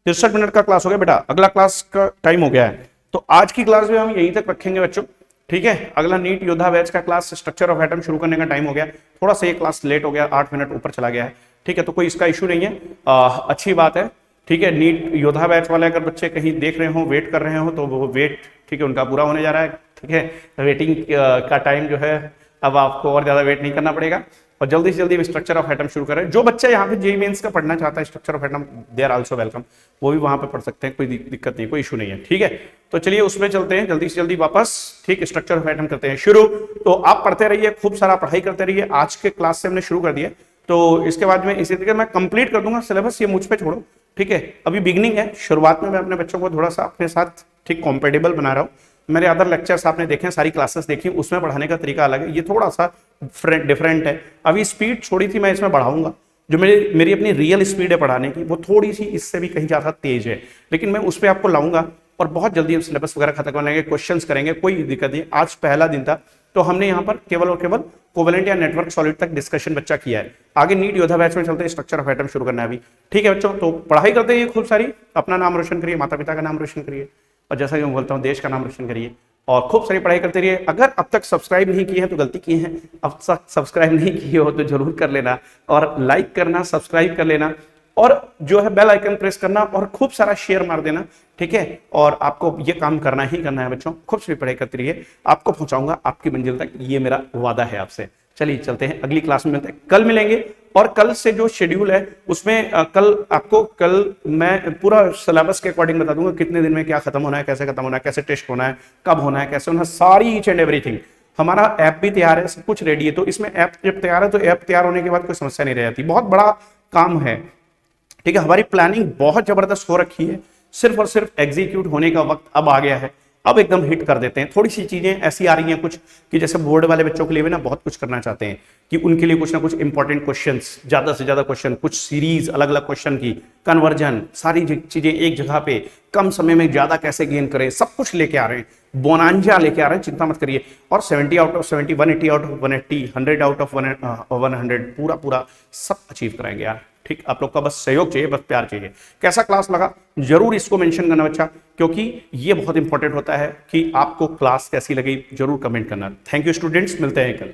63 मिनट का क्लास हो गया बेटा, अगला क्लास का टाइम हो गया है, तो आज की क्लास में हम यहीं तक रखेंगे बच्चों, ठीक है। अगला नीट योद्धा बैच का क्लास स्ट्रक्चर ऑफ एटम शुरू करने का टाइम हो गया, थोड़ा सा ये क्लास लेट हो गया, 8 मिनट ऊपर चला गया है, ठीक है, तो कोई इसका इशू नहीं है, अच्छी बात है, ठीक है। नीट योद्धा बैच वाले अगर बच्चे कहीं देख रहे हो, वेट कर रहे हो, तो वो वेट, ठीक है, उनका पूरा होने जा रहा है, ठीक है। वेटिंग का टाइम जो है अब आपको और ज्यादा वेट नहीं करना पड़ेगा, और जल्दी से जल्दी स्ट्रक्चर ऑफ एटम शुरू करें। जो बच्चा यहाँ पे जेईई मेंस का पढ़ना चाहता है structure of atom, they are also welcome, वो भी वहां पे पढ़ सकते हैं, कोई दिक्कत नहीं, कोई इशू नहीं है, ठीक है। तो चलिए उसमें चलते हैं, जल्दी से जल्दी वापस, ठीक, स्ट्रक्चर ऑफ एटम करते हैं शुरू। तो आप पढ़ते रहिए, खूब सारा पढ़ाई करते रहिए, आज के क्लास से हमने शुरू कर दिया, तो इसके बाद में इसी तरीके मैं कंप्लीट कर दूंगा सिलेबस, ये मुझ पे छोड़ो, ठीक है। अभी बिगनिंग है, शुरुआत में मैं अपने बच्चों को थोड़ा सा अपने साथ, ठीक, कॉम्पेटेबल बना रहा हूँ। मेरे अदर लेक्चर्स आपने देखे, सारी क्लासेस देखी, उसमें पढ़ाने का तरीका अलग है, ये थोड़ा सा डिफरेंट है। अभी स्पीड छोड़ी थी मैं, इसमें बढ़ाऊंगा, जो मेरी अपनी रियल स्पीड है पढ़ाने की वो थोड़ी सी इससे भी कहीं ज़्यादा तेज है, लेकिन मैं उस पर आपको लाऊंगा और बहुत जल्दी हम सिलेबस वगैरह खत्म कर लेंगे, क्वेश्चंस करेंगे, कोई दिक्कत नहीं। आज पहला दिन था तो हमने यहाँ पर केवल और केवल कोवेलेंट या नेटवर्क सॉलिड तक डिस्कशन बच्चा किया है। आगे नीट योद्धा बैच में चलते हैं, स्ट्रक्चर ऑफ एटम शुरू करना है अभी। ठीक है बच्चों, तो पढ़ाई करते हैं खूब सारी, अपना नाम रोशन करिए, माता पिता का नाम रोशन करिए, और जैसा कि मैं बोलता हूँ देश का नाम रोशन करिए, और खूब सारी पढ़ाई करते रहिए। अगर अब तक सब्सक्राइब नहीं किए हैं तो गलती की है, अब तक सब्सक्राइब नहीं किए हो तो जरूर कर लेना, और लाइक करना, सब्सक्राइब कर लेना, और जो है बेल आइकन प्रेस करना, और खूब सारा शेयर मार देना। ठीक है, और आपको ये काम करना ही करना है बच्चों, खूब सारी पढ़ाई करते रहिए, आपको पहुंचाऊंगा आपकी मंजिल तक, ये मेरा वादा है आपसे। चलिए चलते हैं, अगली क्लास में मिलते हैं, कल मिलेंगे। और कल से जो शेड्यूल है उसमें कल मैं पूरा सिलेबस के अकॉर्डिंग बता दूंगा कितने दिन में क्या खत्म होना है, कैसे खत्म होना है, कैसे टेस्ट होना है, कब होना है, कैसे होना है, सारी ईच एंड एवरीथिंग। हमारा ऐप भी तैयार है, सब कुछ रेडी है, तो इसमें ऐप जब तैयार है तो ऐप तैयार होने के बाद कोई समस्या नहीं रह जाती। बहुत बड़ा काम है, ठीक है, हमारी प्लानिंग बहुत जबरदस्त हो रखी है, सिर्फ और सिर्फ एग्जीक्यूट होने का वक्त अब आ गया है। अब एकदम हिट कर देते हैं। थोड़ी सी चीजें ऐसी आ रही हैं कुछ कि जैसे बोर्ड वाले बच्चों के लिए भी ना बहुत कुछ करना चाहते हैं कि उनके लिए कुछ ना कुछ इंपॉर्टेंट क्वेश्चंस, ज्यादा से ज्यादा क्वेश्चन, कुछ सीरीज अलग अलग क्वेश्चन की, कन्वर्जन, सारी चीजें एक जगह पे कम समय में ज्यादा कैसे गेन करें, सब कुछ लेके आ रहे हैं, बोनांजा लेके आ रहे हैं, चिंता मत करिए। और 70 out of 70, 180 out of 180, 100 out of 100 पूरा पूरा सब अचीव कराएंगे यार। ठीक, आप लोग का बस सहयोग चाहिए, बस प्यार चाहिए। कैसा क्लास लगा जरूर इसको मेंशन करना बच्चा, क्योंकि ये बहुत इंपॉर्टेंट होता है कि आपको क्लास कैसी लगी, जरूर कमेंट करना। थैंक यू स्टूडेंट्स, मिलते हैं कल।